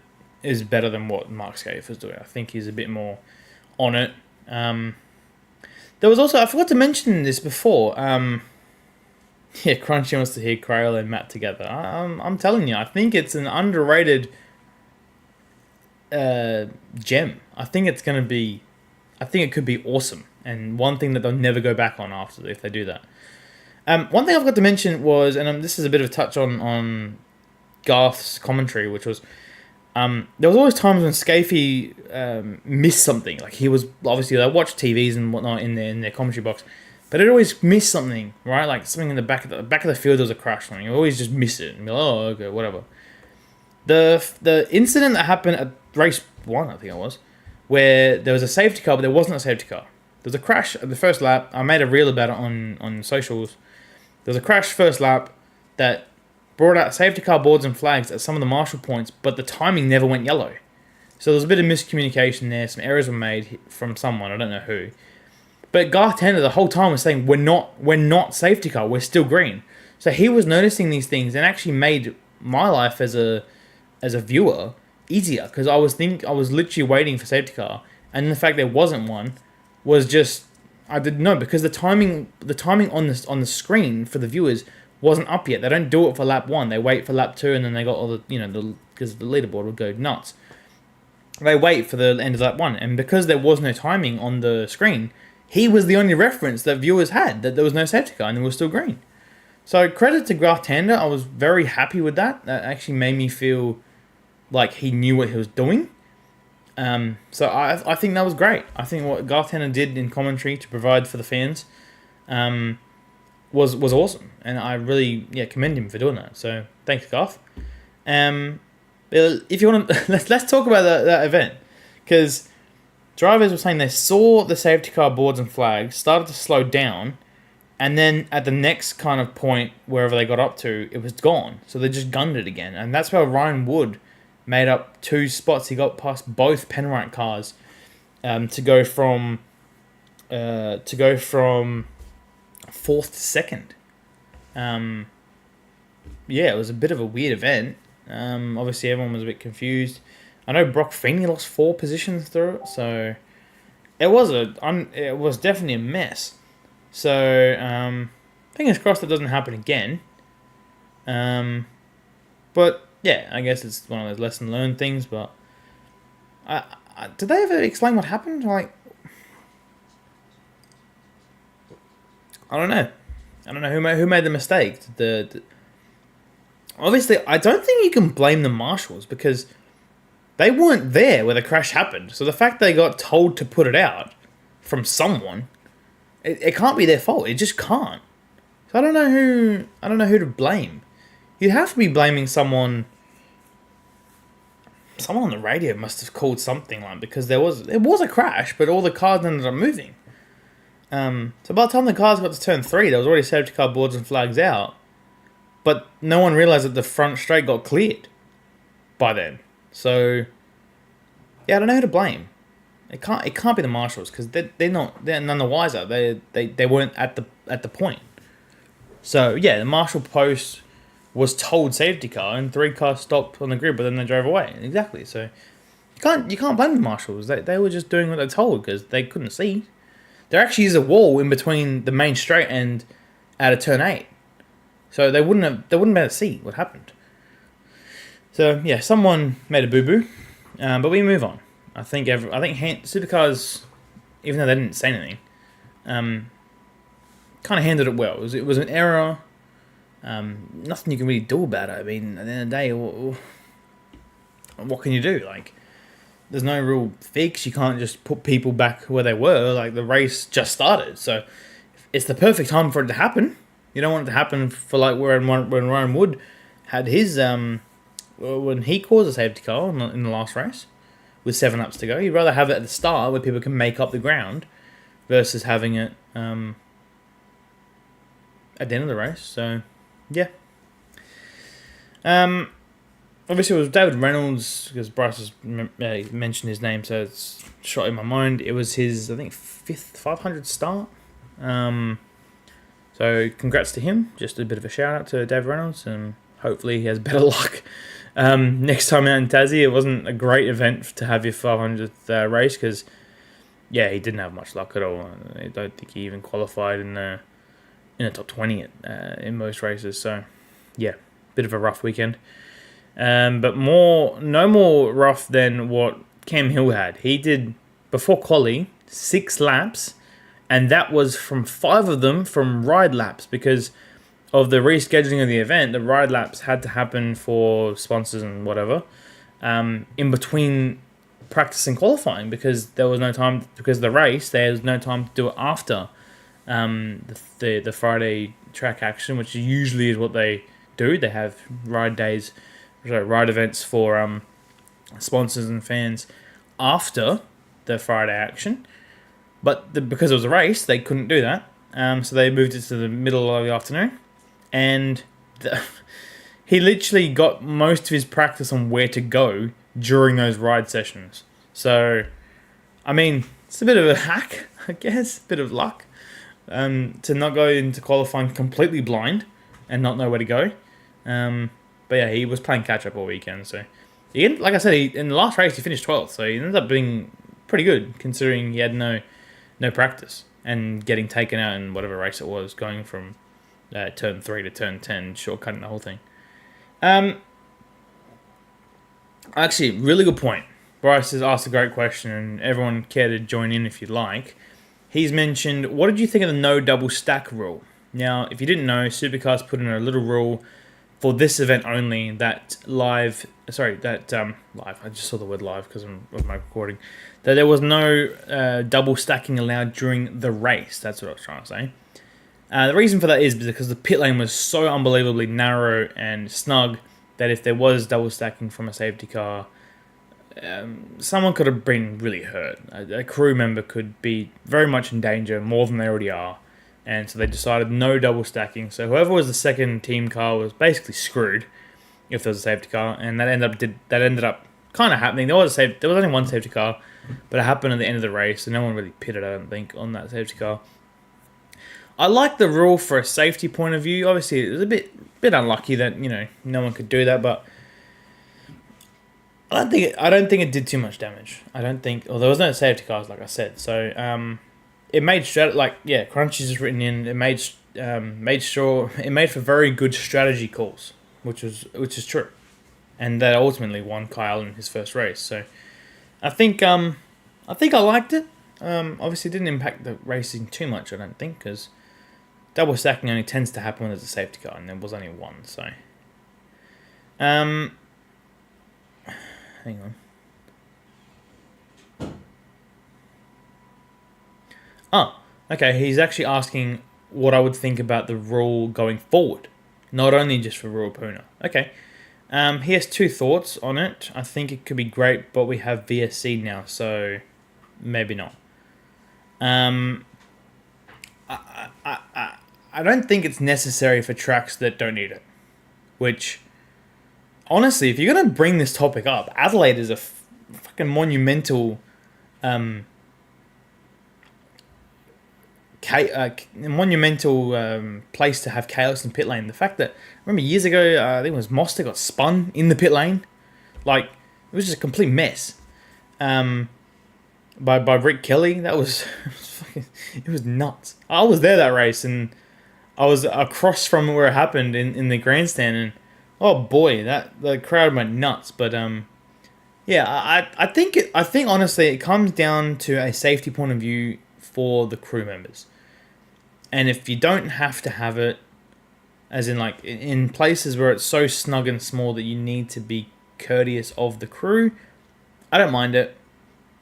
is better than what Mark Scaife is doing. I think he's a bit more on it. There was also, I forgot to mention this before. Crunchy wants to hear Crail and Matt together. I'm telling you, I think it's an underrated gem. I think it could be awesome, and one thing that they'll never go back on after if they do that. One thing I forgot to mention was, and this is a bit of a touch on Garth's commentary, which was there was always times when Scafey missed something. Like he was obviously, I watch TVs and whatnot in their commentary box, but it always missed something, right? Like something in the back of the field, there was a crash, something. You always just miss it and be like, oh, okay, whatever. The incident that happened at race 1, I think it was, where there was a safety car, but there wasn't a safety car. There was a crash at the first lap. I made a reel about it on socials. There was a crash first lap that brought out safety car boards and flags at some of the marshal points, but the timing never went yellow. So there was a bit of miscommunication there. Some errors were made from someone. I don't know who. But Garth Tanner the whole time was saying, we're not safety car. We're still green. So he was noticing these things and actually made my life as a viewer easier, because I was literally waiting for safety car, and the fact there wasn't one was just, I didn't know, because the timing on the screen for the viewers wasn't up yet. They don't do it for lap 1. They wait for lap 2, and then they got all the because the leaderboard would go nuts. They wait for the end of lap 1, and because there was no timing on the screen, he was the only reference that viewers had that there was no safety car and it was still green. So credit to Garth Tanner. I was very happy with that. That actually made me feel like he knew what he was doing. So I think that was great. I think what Garth Tanner did in commentary to provide for the fans was awesome, and I really commend him for doing that. So thanks, Garth. If you want to, let's talk about that event, because drivers were saying they saw the safety car boards and flags, started to slow down, and then at the next kind of point, wherever they got up to, it was gone. So they just gunned it again. And that's where Ryan Wood made up 2 spots. He got past both Penrite cars to go from 4th to 2nd. It was a bit of a weird event. Obviously, everyone was a bit confused. I know Brock Feeney lost 4 positions through it, so it was definitely a mess. So, fingers crossed that doesn't happen again. But yeah, I guess it's one of those lesson learned things. But did they ever explain what happened? Like, I don't know who made the mistake. Obviously, I don't think you can blame the marshals, because they weren't there where the crash happened. So the fact they got told to put it out from someone, it can't be their fault. It just can't. So I don't know who to blame. You'd have to be blaming someone. Someone on the radio must have called something, like, because it was a crash, but all the cars ended up moving. So by the time the cars got to turn 3, there was already safety car boards and flags out, but no one realised that the front straight got cleared by then. So yeah, I don't know who to blame. It can't be the marshals, because they're none the wiser. They weren't at the point. So yeah, the marshal post was told safety car, and 3 cars stopped on the grid, but then they drove away. Exactly. So you can't blame the marshals. They were just doing what they're told, because they couldn't see. There actually is a wall in between the main straight and out of turn 8. So they wouldn't be able to see what happened. So yeah, someone made a boo-boo, but we move on. I think Supercars, even though they didn't say anything, kind of handled it well. It was an error. Nothing you can really do about it. I mean, at the end of the day, what can you do? Like, there's no real fix. You can't just put people back where they were. Like, the race just started, so it's the perfect time for it to happen. You don't want it to happen for like when Ryan Wood had his when he caused a safety car in the last race with 7 laps to go. You'd rather have it at the start where people can make up the ground versus having it at the end of the race. So yeah. Obviously, it was David Reynolds, because Bryce has mentioned his name, so it's shot in my mind. It was his, I think, 500th start. So congrats to him. Just a bit of a shout out to David Reynolds, and hopefully he has better luck next time out in Tassie. It wasn't a great event to have your 500th race, because yeah, he didn't have much luck at all. I don't think he even qualified in the top 20 in most races. So yeah, bit of a rough weekend. But no more rough than what Cam Hill had. He did, before quali, 6 laps, and that was from 5 of them from ride laps, because of the rescheduling of the event. The ride laps had to happen for sponsors and whatever, in between practice and qualifying, because there was no time, because of the race, there was no time to do it after the Friday track action, which usually is what they do. They have ride events for sponsors and fans after the Friday action, but because it was a race, they couldn't do that. So they moved it to the middle of the afternoon, and he literally got most of his practice on where to go during those ride sessions. So, I mean, it's a bit of a hack, I guess, a bit of luck, to not go into qualifying completely blind and not know where to go. But yeah, he was playing catch-up all weekend. So, like I said, in the last race, he finished 12th. So he ended up being pretty good, considering he had no practice. And getting taken out in whatever race it was, going from turn 3 to turn 10, shortcutting the whole thing. Actually, really good point. Bryce has asked a great question, and everyone care to join in if you'd like. He's mentioned, what did you think of the no double stack rule? Now, if you didn't know, Supercars put in a little rule for this event only that live, I just saw the word live because of my recording, that there was no double stacking allowed during the race. That's what I was trying to say. The reason for that is because the pit lane was so unbelievably narrow and snug that if there was double stacking from a safety car, someone could have been really hurt. A crew member could be very much in danger, more than they already are. And so they decided no double stacking. So whoever was the second team car was basically screwed if there was a safety car, and that ended up kind of happening. There was only one safety car, but it happened at the end of the race, and no one really pitted, I don't think, on that safety car. I like the rule for a safety point of view. Obviously, it was a bit unlucky that no one could do that, but I don't think it did too much damage. I don't think, or there was no safety cars, like I said. So it made crunches is written in. It made for very good strategy calls, which is true, and that ultimately won Kyle in his first race. So I think I liked it. Obviously, it didn't impact the racing too much, I don't think, because double stacking only tends to happen when there's a safety car, and there was only one. So, hang on. Oh, okay. He's actually asking what I would think about the rule going forward, not only just for Ruapuna. Okay. He has 2 thoughts on it. I think it could be great, but we have VSC now, so maybe not. I don't think it's necessary for tracks that don't need it. Which, honestly, if you're going to bring this topic up, Adelaide is a fucking monumental place to have chaos in pit lane. The fact that, remember years ago, I think it was Monster got spun in the pit lane. Like, it was just a complete mess. By Rick Kelly. That was it was nuts. I was there that race, and I was across from where it happened in the grandstand, and oh boy, the crowd went nuts. But yeah, I think honestly it comes down to a safety point of view for the crew members, and if you don't have to have it, as in like in places where it's so snug and small that you need to be courteous of the crew, I don't mind it.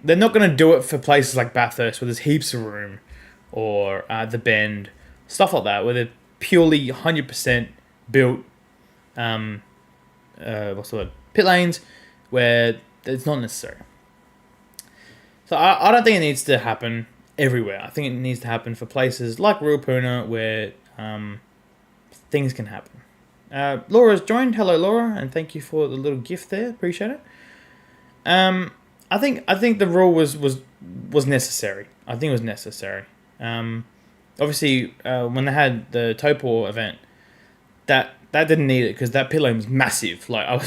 They're not going to do it for places like Bathurst where there's heaps of room, or the Bend, stuff like that, where they're purely 100% built, what's the word, pit lanes, where it's not necessary. So I don't think it needs to happen everywhere. I think it needs to happen for places like Ruapuna where things can happen. Laura's joined. Hello, Laura, and thank you for the little gift there. Appreciate it. I think the rule was necessary. I think it was necessary. Obviously, when they had the Topor event, that didn't need it because that pit lane was massive. Like we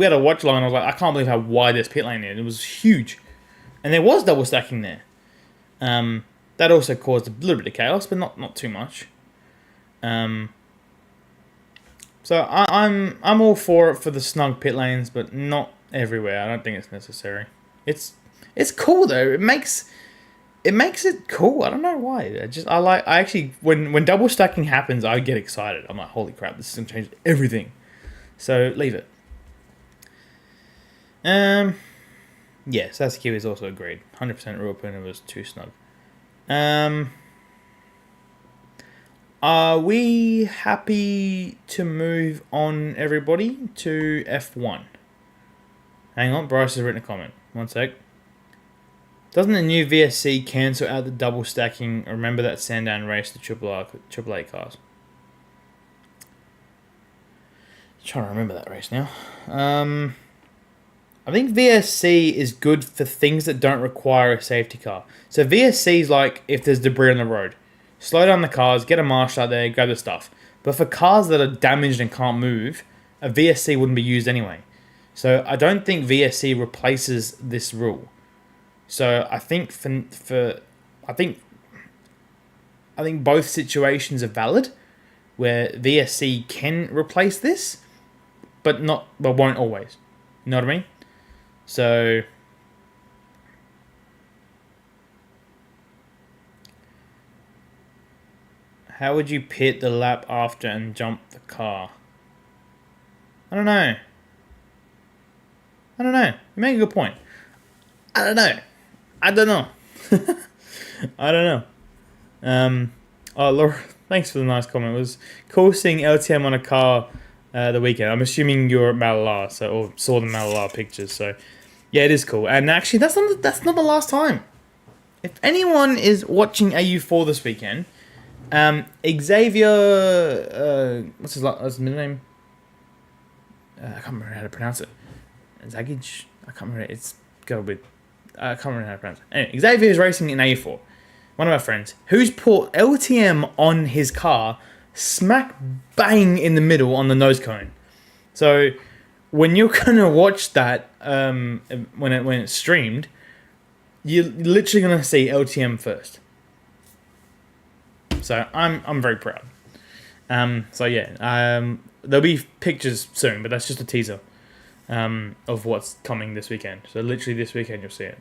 had a watch line. I was like, I can't believe how wide this pit lane is. It was huge, and there was double stacking there. That also caused a little bit of chaos, but not too much. So I'm all for it for the snug pit lanes, but not everywhere. I don't think it's necessary. It's cool though. It makes it cool. I don't know why. I actually when double stacking happens, I get excited. I'm like, holy crap, this is gonna change everything. So leave it. Yeah, Sasuke is also agreed. 100% Ruapuna was too snug. Are we happy to move on, everybody, to F1? Hang on, Bryce has written a comment. One sec. Doesn't the new VSC cancel out the double stacking? Remember that Sandown race, the AAA cars? Trying to remember that race now. I think VSC is good for things that don't require a safety car. So VSC is like if there's debris on the road. Slow down the cars, get a marshal out there, grab the stuff. But for cars that are damaged and can't move, a VSC wouldn't be used anyway. So I don't think VSC replaces this rule. So I think I think both situations are valid, where VSC can replace this, but won't always. You know what I mean? So how would you pit the lap after and jump the car? I don't know. You make a good point. I don't know. I don't know. Oh, Laura, thanks for the nice comment. It was cool seeing LTM on a car the weekend. I'm assuming you're at Malala, or saw the Malala pictures. So, yeah, it is cool. And actually, that's not the last time. If anyone is watching AU4 this weekend, Xavier, what's his middle name? I can't remember how to pronounce it. Zagic? I can't remember. It's got with. I can't remember how to pronounce it. Anyway, Xavier is racing in A4. One of our friends who's put LTM on his car, smack bang in the middle on the nose cone. So when you're gonna watch that, when it's streamed, you're literally gonna see LTM first. So I'm very proud. So yeah, there'll be pictures soon, but that's just a teaser of what's coming this weekend. So literally this weekend you'll see it.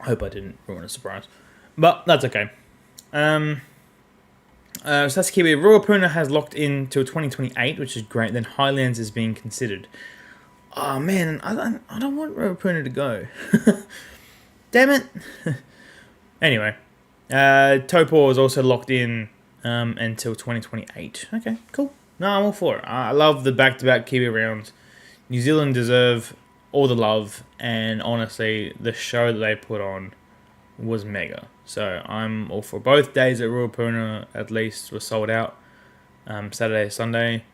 I hope I didn't ruin a surprise, but that's okay. Sasuke Ruapuna has locked in till 2028, which is great. Then Highlands is being considered. Oh man, I don't want Ruapuna to go. Damn it. Anyway, Topor is also locked in until 2028. Okay, cool. No, I'm all for it. I love the back-to-back Kiwi rounds. New Zealand deserve all the love, and honestly, the show that they put on was mega. So I'm all for both days at Ruapuna. At least were sold out. Saturday, Sunday.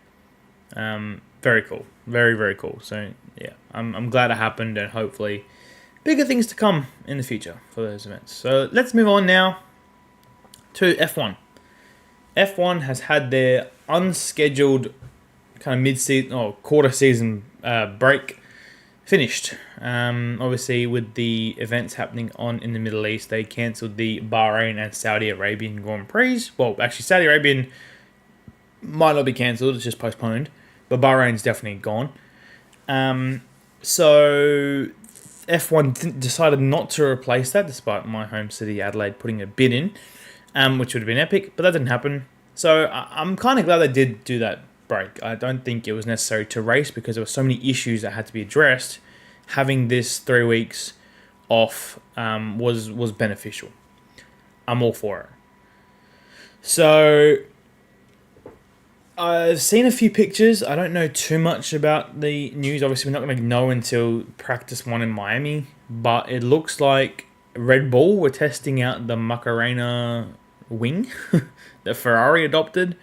Very cool. Very, very cool. So yeah, I'm glad it happened, and hopefully bigger things to come in the future for those events. So let's move on now to F1. F1 has had their unscheduled kind of mid-season or quarter season break finished. Obviously, with the events happening on in the Middle East, they cancelled the Bahrain and Saudi Arabian Grand Prix. Well, actually, Saudi Arabian might not be cancelled; it's just postponed. But Bahrain's definitely gone. So F1 decided not to replace that, despite my home city Adelaide putting a bid in, which would have been epic, but that didn't happen. So I'm kind of glad they did do that break. I don't think it was necessary to race because there were so many issues that had to be addressed. Having this 3 weeks off was beneficial. I'm all for it. So I've seen a few pictures. I don't know too much about the news. Obviously, we're not going to know until practice 1 in Miami. But it looks like Red Bull were testing out the Macarena wing that Ferrari adopted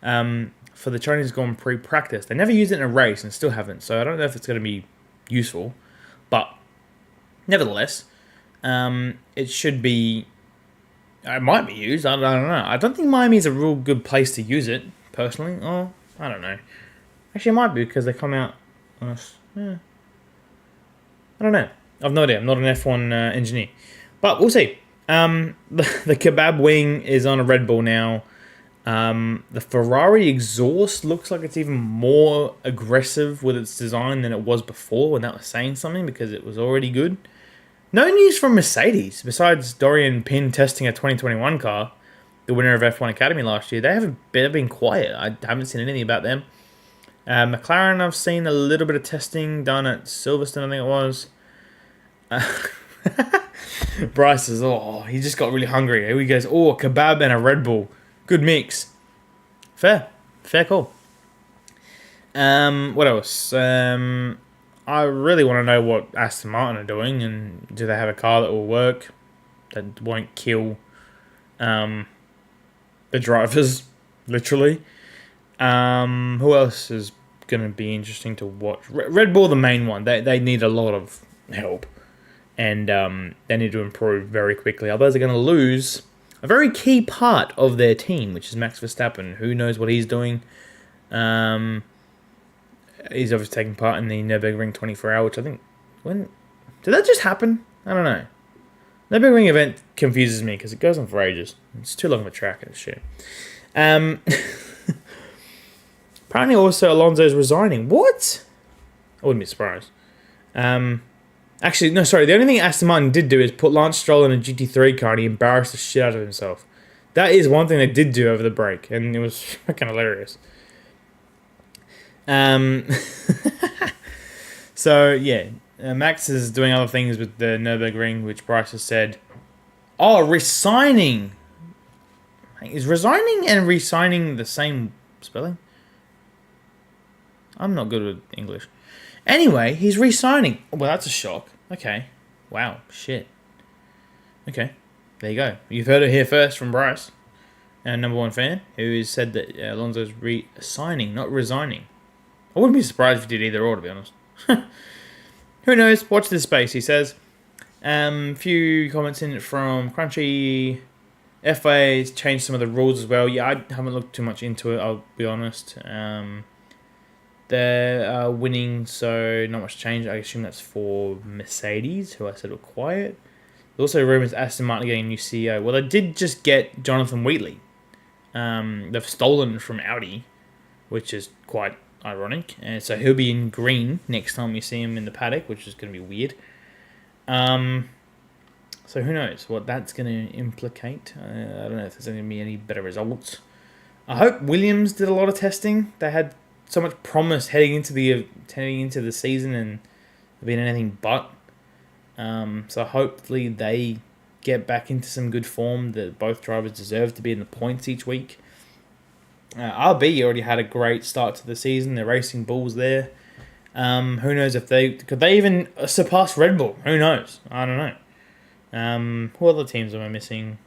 for the Chinese Grand Prix practice. They never used it in a race and still haven't. So I don't know if it's going to be useful. But nevertheless, it should be... It might be used. I don't know. I don't think Miami is a real good place to use it. Personally, I don't know. Actually, it might be because they come out on us. Yeah. I don't know. I've no idea. I'm not an F1 engineer. But we'll see. The kebab wing is on a Red Bull now. The Ferrari exhaust looks like it's even more aggressive with its design than it was before when that was saying something because it was already good. No news from Mercedes besides Dorian Pin testing a 2021 car. The winner of F1 Academy last year. They've been quiet. I haven't seen anything about them. McLaren, I've seen a little bit of testing done at Silverstone, I think it was. Bryce is, he just got really hungry. Here he goes, a kebab and a Red Bull. Good mix. Fair call. What else? I really want to know what Aston Martin are doing, and do they have a car that will work, that won't kill the drivers, literally. Who else is going to be interesting to watch? Red Bull, the main one. They need a lot of help. And they need to improve very quickly. Otherwise, they're going to lose a very key part of their team, which is Max Verstappen. Who knows what he's doing? He's obviously taking part in the Nürburgring 24 hour, which I think... Did that just happen? I don't know. Nürburgring event confuses me because it goes on for ages. It's too long of a track and shit. Apparently also Alonso's resigning. What? I wouldn't be surprised. Actually, no, sorry. The only thing Aston Martin did do is put Lance Stroll in a GT3 car and he embarrassed the shit out of himself. That is one thing they did do over the break, and it was fucking hilarious. So, yeah. Max is doing other things with the Nürburgring, which Bryce has said. Resigning. Is resigning and resigning the same spelling? I'm not good with English. Anyway, he's resigning. Well, that's a shock. Okay. Wow. Shit. Okay. There you go. You've heard it here first from Bryce, our number one fan, who has said that Alonso's resigning, not resigning. I wouldn't be surprised if he did either or, to be honest. Who knows? Watch this space, he says. Few comments in from Crunchy. FA's changed some of the rules as well. Yeah, I haven't looked too much into it, I'll be honest. They're winning, so not much change. I assume that's for Mercedes, who I said were quiet. There's also rumours Aston Martin getting a new CEO. Well, they did just get Jonathan Wheatley. They've stolen from Audi, which is quite ironic. And so he'll be in green next time we see him in the paddock, which is going to be weird. So who knows what that's going to implicate. I don't know if there's going to be any better results. I hope Williams did a lot of testing. They had so much promise heading into the season, and been anything but. So hopefully they get back into some good form. That both drivers deserve to be in the points each week. RB already had a great start to the season. They're racing bulls there. Who knows if could they even surpass Red Bull? Who knows? I don't know. Who other teams am I missing?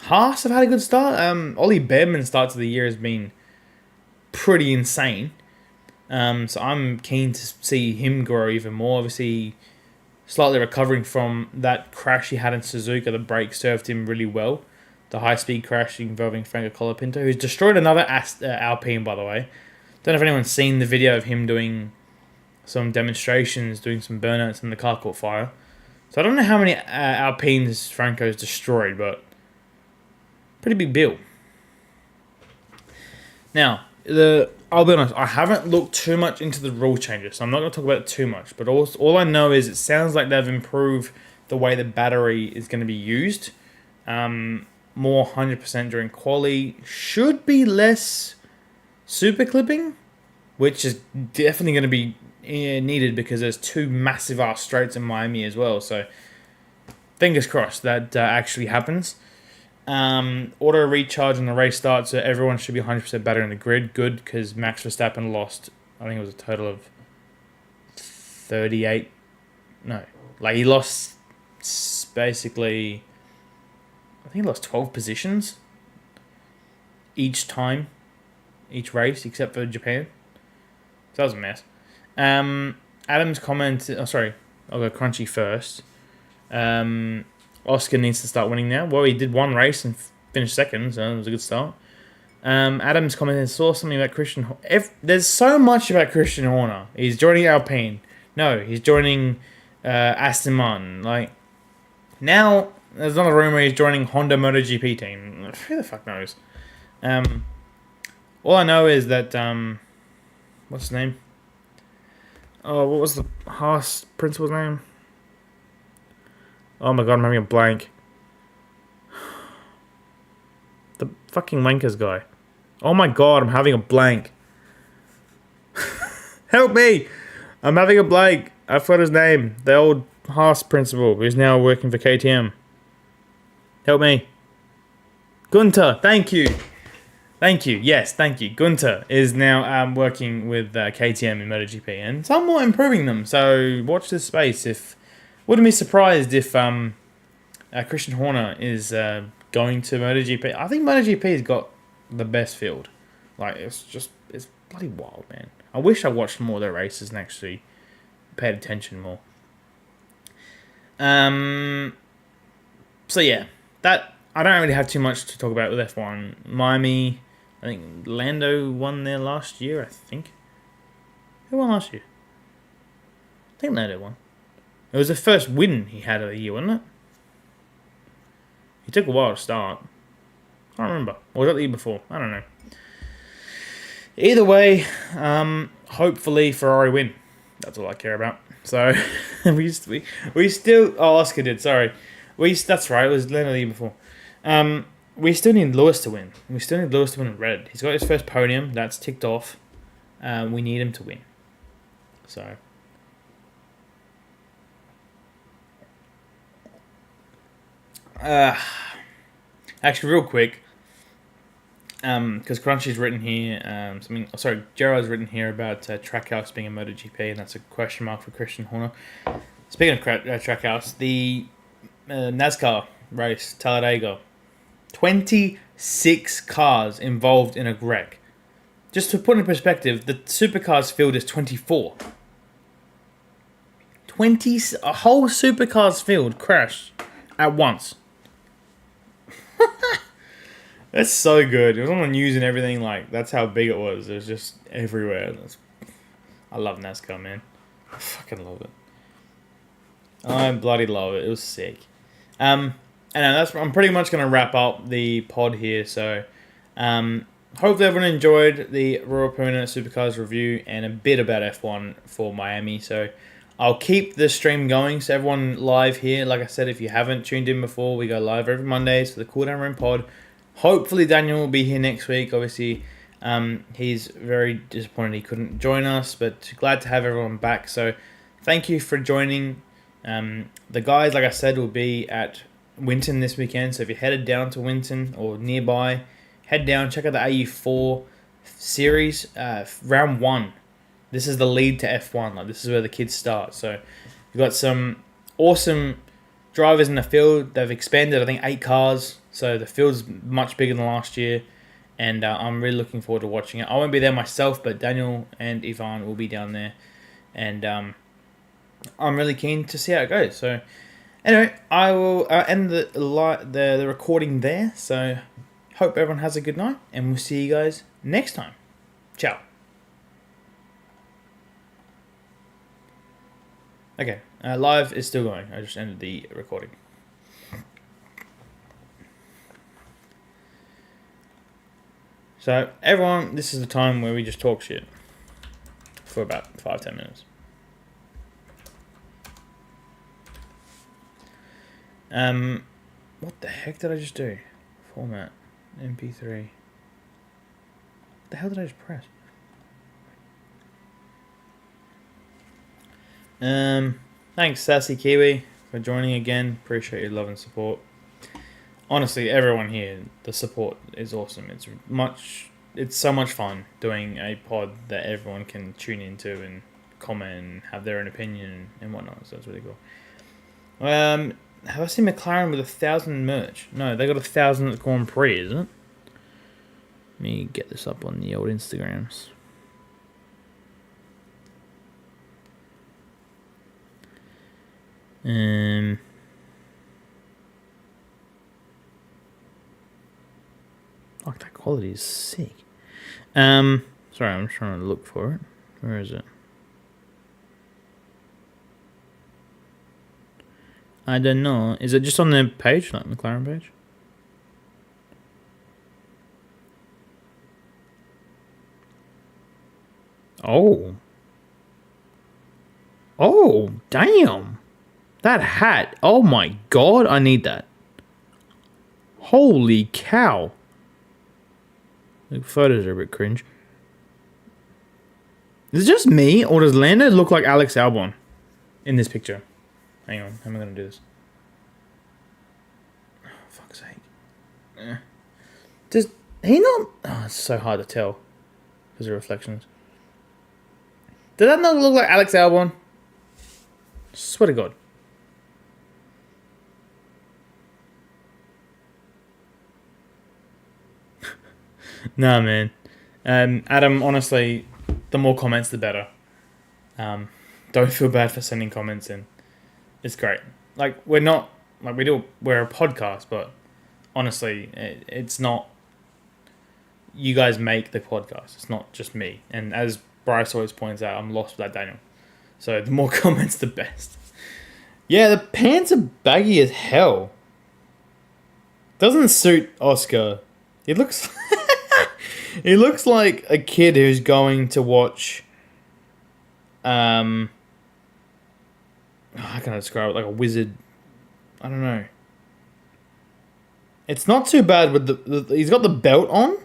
Haas have had a good start. Ollie Behrman's start to the year has been pretty insane. So I'm keen to see him grow even more. Obviously, slightly recovering from that crash he had in Suzuka. The brake served him really well. The high-speed crash involving Franco Colapinto, who's destroyed another Alpine, by the way. Don't know if anyone's seen the video of him doing some demonstrations, doing some burnouts, and the car caught fire. So I don't know how many Alpines Franco's destroyed, but pretty big bill. Now, I'll be honest, I haven't looked too much into the rule changes, so I'm not going to talk about it too much. But all I know is it sounds like they've improved the way the battery is going to be used. More 100% during quali. Should be less super clipping, which is definitely going to be needed because there's 2 massive ass straights in Miami as well. So fingers crossed that actually happens. Auto recharge on the race start, so everyone should be 100% better in the grid. Good, because Max Verstappen lost, I think it was a total of 38. No, like he lost basically, I think he lost 12 positions each time, each race, except for Japan. So that was a mess. Adam's comment, I'll go Crunchy first. Oscar needs to start winning now. Well, he did one race and finished second, so it was a good start. Adam's commented, saw something about Christian. There's so much about Christian Horner. He's joining Alpine. No, he's joining Aston Martin. Like, now, there's another rumor he's joining Honda MotoGP team. Who the fuck knows? All I know is that, what's his name? Oh, what was the Haas principal's name? Oh my god, I'm having a blank. The fucking wankers guy. Oh my god, I'm having a blank. Help me! I'm having a blank. I forgot his name. The old Haas principal who's now working for KTM. Help me. Gunter, thank you. Thank you. Yes, thank you. Gunter is now working with KTM in MotoGP and somewhat improving them. So watch this space. Wouldn't be surprised if Christian Horner is going to MotoGP. I think MotoGP's got the best field. Like, it's bloody wild, man. I wish I watched more of their races and actually paid attention more. So yeah, that I don't really have too much to talk about with F1. Miami, I think Lando won there last year, I think. Who won last year? I think Lando won. It was the first win he had of the year, wasn't it? He took a while to start. I don't remember. Or was that the year before? I don't know. Either way, hopefully Ferrari win. That's all I care about. So, we still... Oh, Oscar did, sorry. That's right, it was Lando the year before. We still need Lewis to win. We still need Lewis to win in red. He's got his first podium. That's ticked off. We need him to win. So... actually, real quick, because Crunchy's written here, Gerard's written here about Trackhouse being a MotoGP, and that's a question mark for Christian Horner. Speaking of Trackhouse, the NASCAR race, Talladega, 26 cars involved in a wreck. Just to put in perspective, the Supercars field is 24. A whole Supercars field crashed at once. That's so good. It was on the news and everything. Like, that's how big it was. It was just everywhere. I love NASCAR, man. I fucking love it. I bloody love it. It was sick. And I'm pretty much going to wrap up the pod here. So, hopefully everyone enjoyed the Ruapuna Supercars review and a bit about F1 for Miami. So, I'll keep the stream going. So, everyone live here. Like I said, if you haven't tuned in before, we go live every Mondays for the Cooldown Room pod. Hopefully Daniel will be here next week. Obviously, he's very disappointed he couldn't join us, but glad to have everyone back. So thank you for joining. The guys, like I said, will be at Winton this weekend. So if you're headed down to Winton or nearby, head down, check out the AU4 series, round 1. This is the lead to F1. Like, this is where the kids start. So you've got some awesome drivers in the field. They've expanded, I think, 8 cars. So the field's much bigger than last year, and I'm really looking forward to watching it. I won't be there myself, but Daniel and Ivan will be down there, and I'm really keen to see how it goes. So anyway, I will end the recording there. So hope everyone has a good night, and we'll see you guys next time. Ciao. Okay, live is still going. I just ended the recording. So, everyone, this is the time where we just talk shit for about 5-10 minutes. What the heck did I just do? Format, MP3. What the hell did I just press? Thanks, Sassy Kiwi, for joining again. Appreciate your love and support. Honestly, everyone here, the support is awesome. It's so much fun doing a pod that everyone can tune into and comment and have their own opinion and whatnot. So it's really cool. Have I seen McLaren with 1,000 merch? No, they got 1,000 at Grand Prix, isn't it? Let me get this up on the old Instagrams. Fuck, that quality is sick. Sorry, I'm trying to look for it. Where is it? I don't know. Is it just on the page, like McLaren page? Oh. Oh, damn. That hat. Oh my god, I need that. Holy cow. The photos are a bit cringe. Is it just me, or does Lando look like Alex Albon in this picture? Hang on, how am I going to do this? Oh, fuck's sake. Does he not... Oh, it's so hard to tell because of reflections. Does that not look like Alex Albon? Swear to God. Nah, man. Adam, honestly, the more comments, the better. Don't feel bad for sending comments in. It's great. Like, we're a podcast, but honestly, it's not... You guys make the podcast. It's not just me. And as Bryce always points out, I'm lost without Daniel. So the more comments, the best. Yeah, the pants are baggy as hell. Doesn't suit Oscar. He looks... He looks like a kid who's going to watch... how can I describe it? Like a wizard. I don't know. It's not too bad with the he's got the belt on.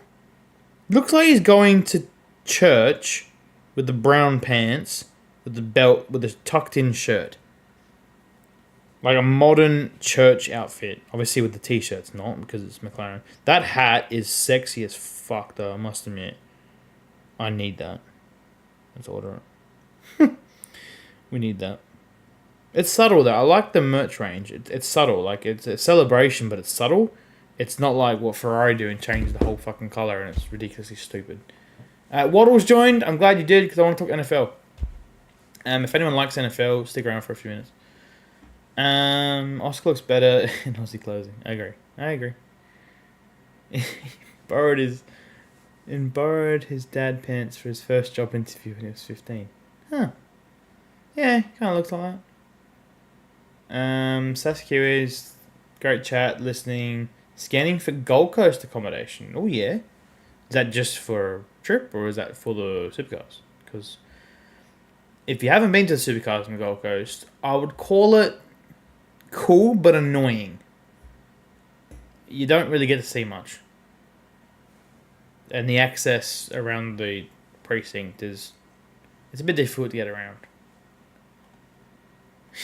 Looks like he's going to church with the brown pants, with the belt, with the tucked in shirt. Like a modern church outfit. Obviously with the t-shirts, not because it's McLaren. That hat is sexy as fuck though, I must admit. I need that. Let's order it. We need that. It's subtle though. I like the merch range. It's subtle. Like it's a celebration, but it's subtle. It's not like what Ferrari do and change the whole fucking colour, and it's ridiculously stupid. Waddle's joined. I'm glad you did because I want to talk NFL. If anyone likes NFL, stick around for a few minutes. Oscar looks better in Aussie clothing. I agree. borrowed his dad pants for his first job interview when he was 15. Huh. Yeah, kind of looks like that. Sasuke's great chat, listening, scanning for Gold Coast accommodation. Oh yeah, is that just for a trip or is that for the Supercars? Because if you haven't been to the Supercars on the Gold Coast, I would call it cool but annoying. You don't really get to see much, and the access around the precinct it's a bit difficult to get around.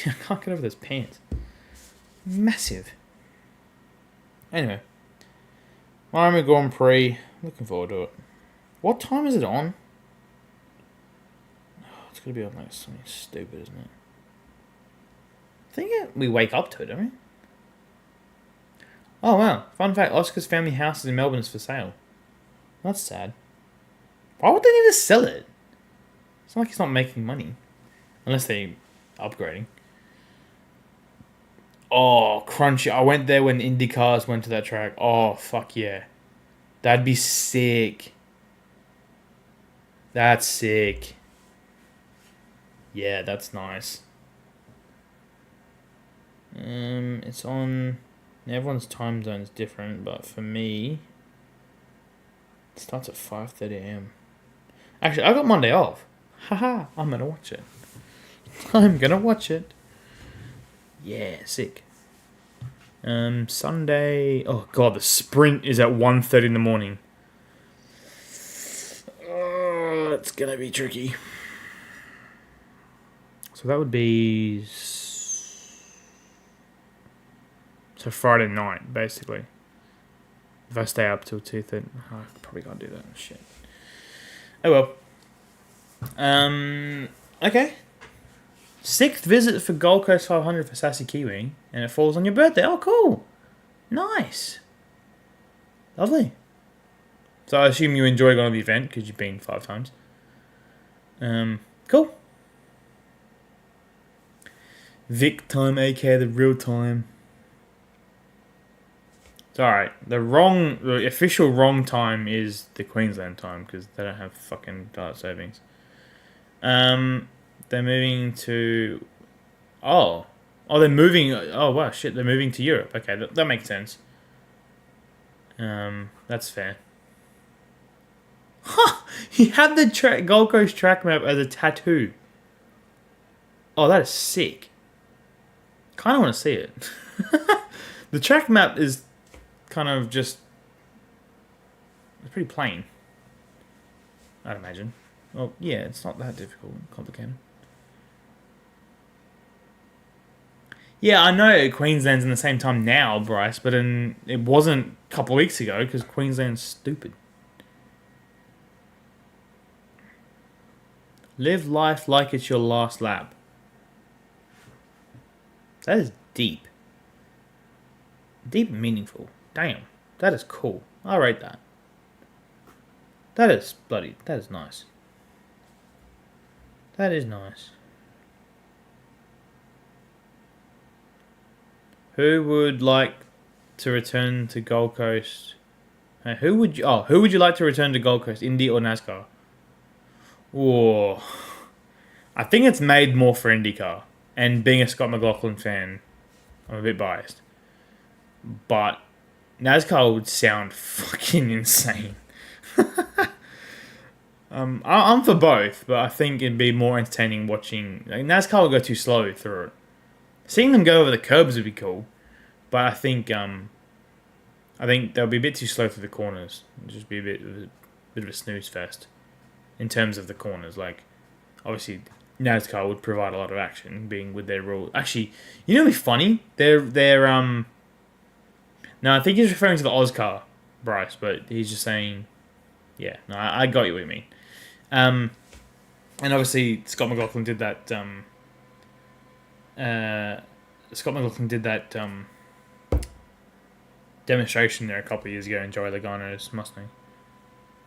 I can't get over those pants. Massive. Anyway. Miami Grand Prix. Looking forward to it. What time is it on? Oh, it's going to be on like something stupid, isn't it? I think we wake up to it, don't we? Oh, wow. Fun fact. Oscar's family house in Melbourne is for sale. That's sad. Why would they need to sell it? It's not like he's not making money. Unless they're upgrading. Oh, crunchy. I went there when Indy cars went to that track. Oh, fuck yeah. That'd be sick. That's sick. Yeah, that's nice. It's on... Everyone's time zone is different, but for me... It starts at 5:30 AM. Actually, I got Monday off. Haha, I'm gonna watch it. I'm gonna watch it. Yeah, sick. Sunday... Oh god, the sprint is at 1:30 in the morning. Oh, it's gonna be tricky. So that would be... So Friday night, basically. If I stay up till 2:30... Oh, I probably can't do that. Shit. Oh well. Okay. 6th visit for Gold Coast 500 for Sassy Kiwi. And it falls on your birthday. Oh, cool. Nice. Lovely. So I assume you enjoy going to the event because you've been 5 times. Cool. Vic time, aka the real time. It's alright. The official wrong time is the Queensland time because they don't have fucking daylight savings. They're moving to... Oh, they're moving... Oh, wow, shit, they're moving to Europe. Okay, that makes sense. That's fair. Huh! He had the Gold Coast track map as a tattoo. Oh, that is sick. Kind of want to see it. The track map is kind of just... It's pretty plain. I'd imagine. Well, yeah, it's not that difficult, complicated. Yeah, I know Queensland's in the same time now, Bryce, but it wasn't a couple of weeks ago because Queensland's stupid. Live life like it's your last lap. That is deep. Deep and meaningful. Damn, that is cool. I rate that. That is nice. That is nice. Who would like to return to Gold Coast? Who would you like to return to Gold Coast, Indy or NASCAR? Whoa. I think it's made more for IndyCar. And being a Scott McLaughlin fan, I'm a bit biased. But NASCAR would sound fucking insane. I'm for both, but I think it'd be more entertaining watching... Like, NASCAR will go too slow through it. Seeing them go over the curbs would be cool, but I think they'll be a bit too slow through the corners. It'll just be a bit of a snooze fest in terms of the corners. Like, obviously, NASCAR would provide a lot of action, being with their rule. Actually, you know what'd be funny? No, I think he's referring to the Oscar, Bryce, but he's just saying, yeah, no, I got you what you mean. And obviously, Scott McLaughlin did that. Demonstration there a couple of years ago in Joey Logano's Mustang.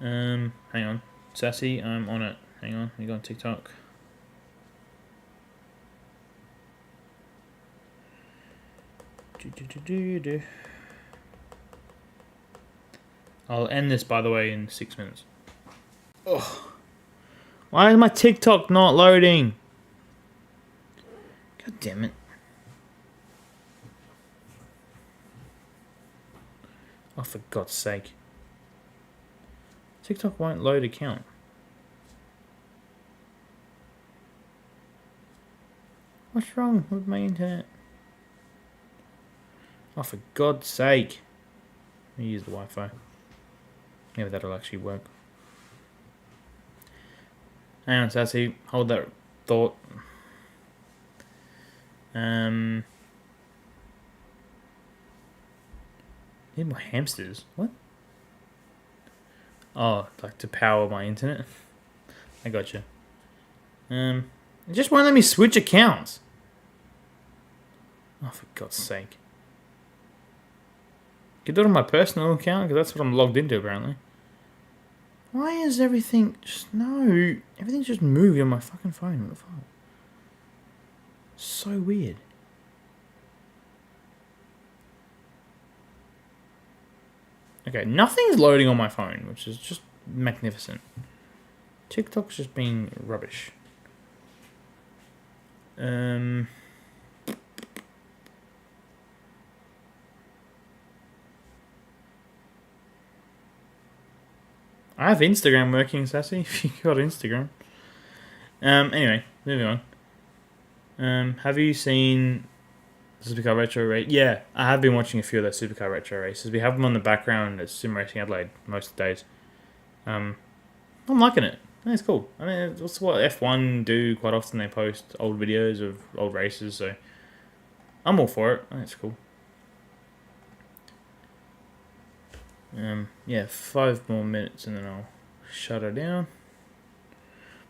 Hang on. Sassy, I'm on it. Hang on, you got on TikTok. I'll end this, by the way, in 6 minutes. Ugh. Why is my TikTok not loading? God damn it. Oh, for God's sake. TikTok won't load account. What's wrong with my internet? Oh, for God's sake. Let me use the Wi-Fi. Maybe that'll actually work. Hang on, Sassy. Hold that thought. Need more hamsters. What? Oh, like to power my internet? I gotcha. It just won't let me switch accounts. Oh, for God's sake. Can do it on my personal account, because that's what I'm logged into, apparently. Why is everything just... No. Everything's just moving on my fucking phone. What the fuck? So weird. Okay, nothing's loading on my phone, which is just magnificent. TikTok's just being rubbish. I have Instagram working, Sassy, if you got Instagram. Anyway, moving on. Have you seen Supercar Retro Race? Yeah, I have been watching a few of those Supercar Retro races. We have them on the background at Sim Racing Adelaide most of the days. I'm liking it. It's cool. I mean, it's what F1 do quite often. They post old videos of old races, so I'm all for it. I think it's cool. Yeah, 5 more minutes and then I'll shut her down.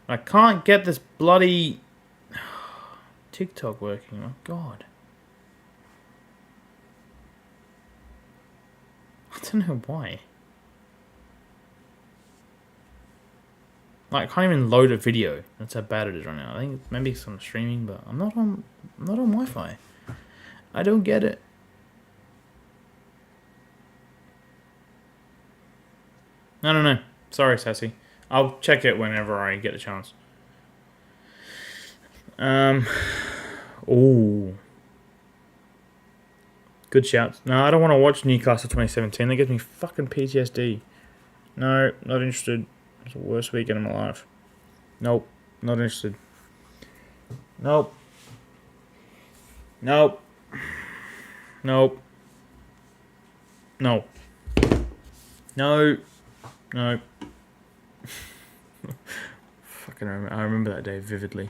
I can't get this bloody TikTok working. Oh God. I don't know why. Like, I can't even load a video. That's how bad it is right now. I think maybe it's on streaming, but I'm not on Wi-Fi. I don't get it. No. Sorry, Sassy. I'll check it whenever I get a chance. Oh. Good shouts. No, I don't want to watch Newcastle 2017. That gives me fucking PTSD. No, not interested. It's the worst weekend of my life. Nope, not interested. Nope. No. No. Fucking I remember that day vividly.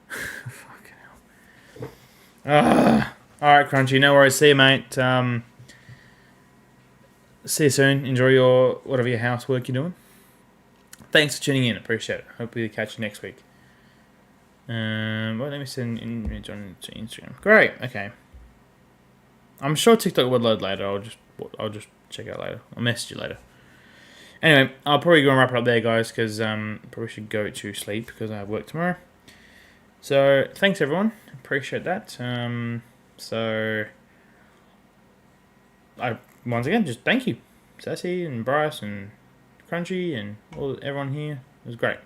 Fucking hell. Alright, Crunchy, no worries. See you, mate. See you soon. Enjoy your whatever your housework you're doing. Thanks for tuning in. Appreciate it. Hope we catch you next week. Well, let me send an image on to Instagram. Great. Okay. I'm sure TikTok will load later. I'll just check out later. I'll message you later. Anyway, I'll probably go and wrap it up there, guys, because probably should go to sleep because I have work tomorrow. So thanks everyone. Appreciate that. So I once again just thank you, Sassy and Bryce and Crunchy and everyone here. It was great.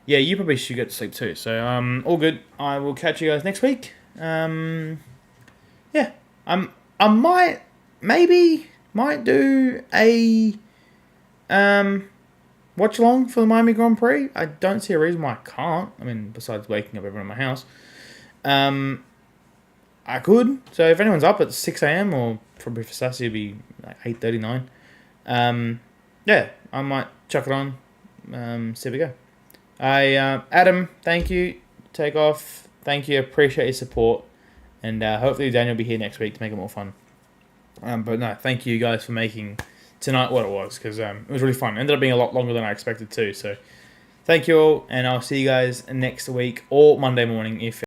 Yeah, you probably should get to sleep too. So all good. I will catch you guys next week. Yeah, I might do a watch along for the Miami Grand Prix. I don't see a reason why I can't. I mean, besides waking up everyone in my house. I could. So if anyone's up at 6 a.m. or probably for Sassy it'd be like 8:39. Yeah, I might chuck it on. See if we go. Adam, thank you. Take off. Thank you. Appreciate your support. And hopefully Daniel will be here next week to make it more fun. But no, thank you guys for making tonight what it was, because it was really fun. It ended up being a lot longer than I expected too. So thank you all, and I'll see you guys next week or Monday morning if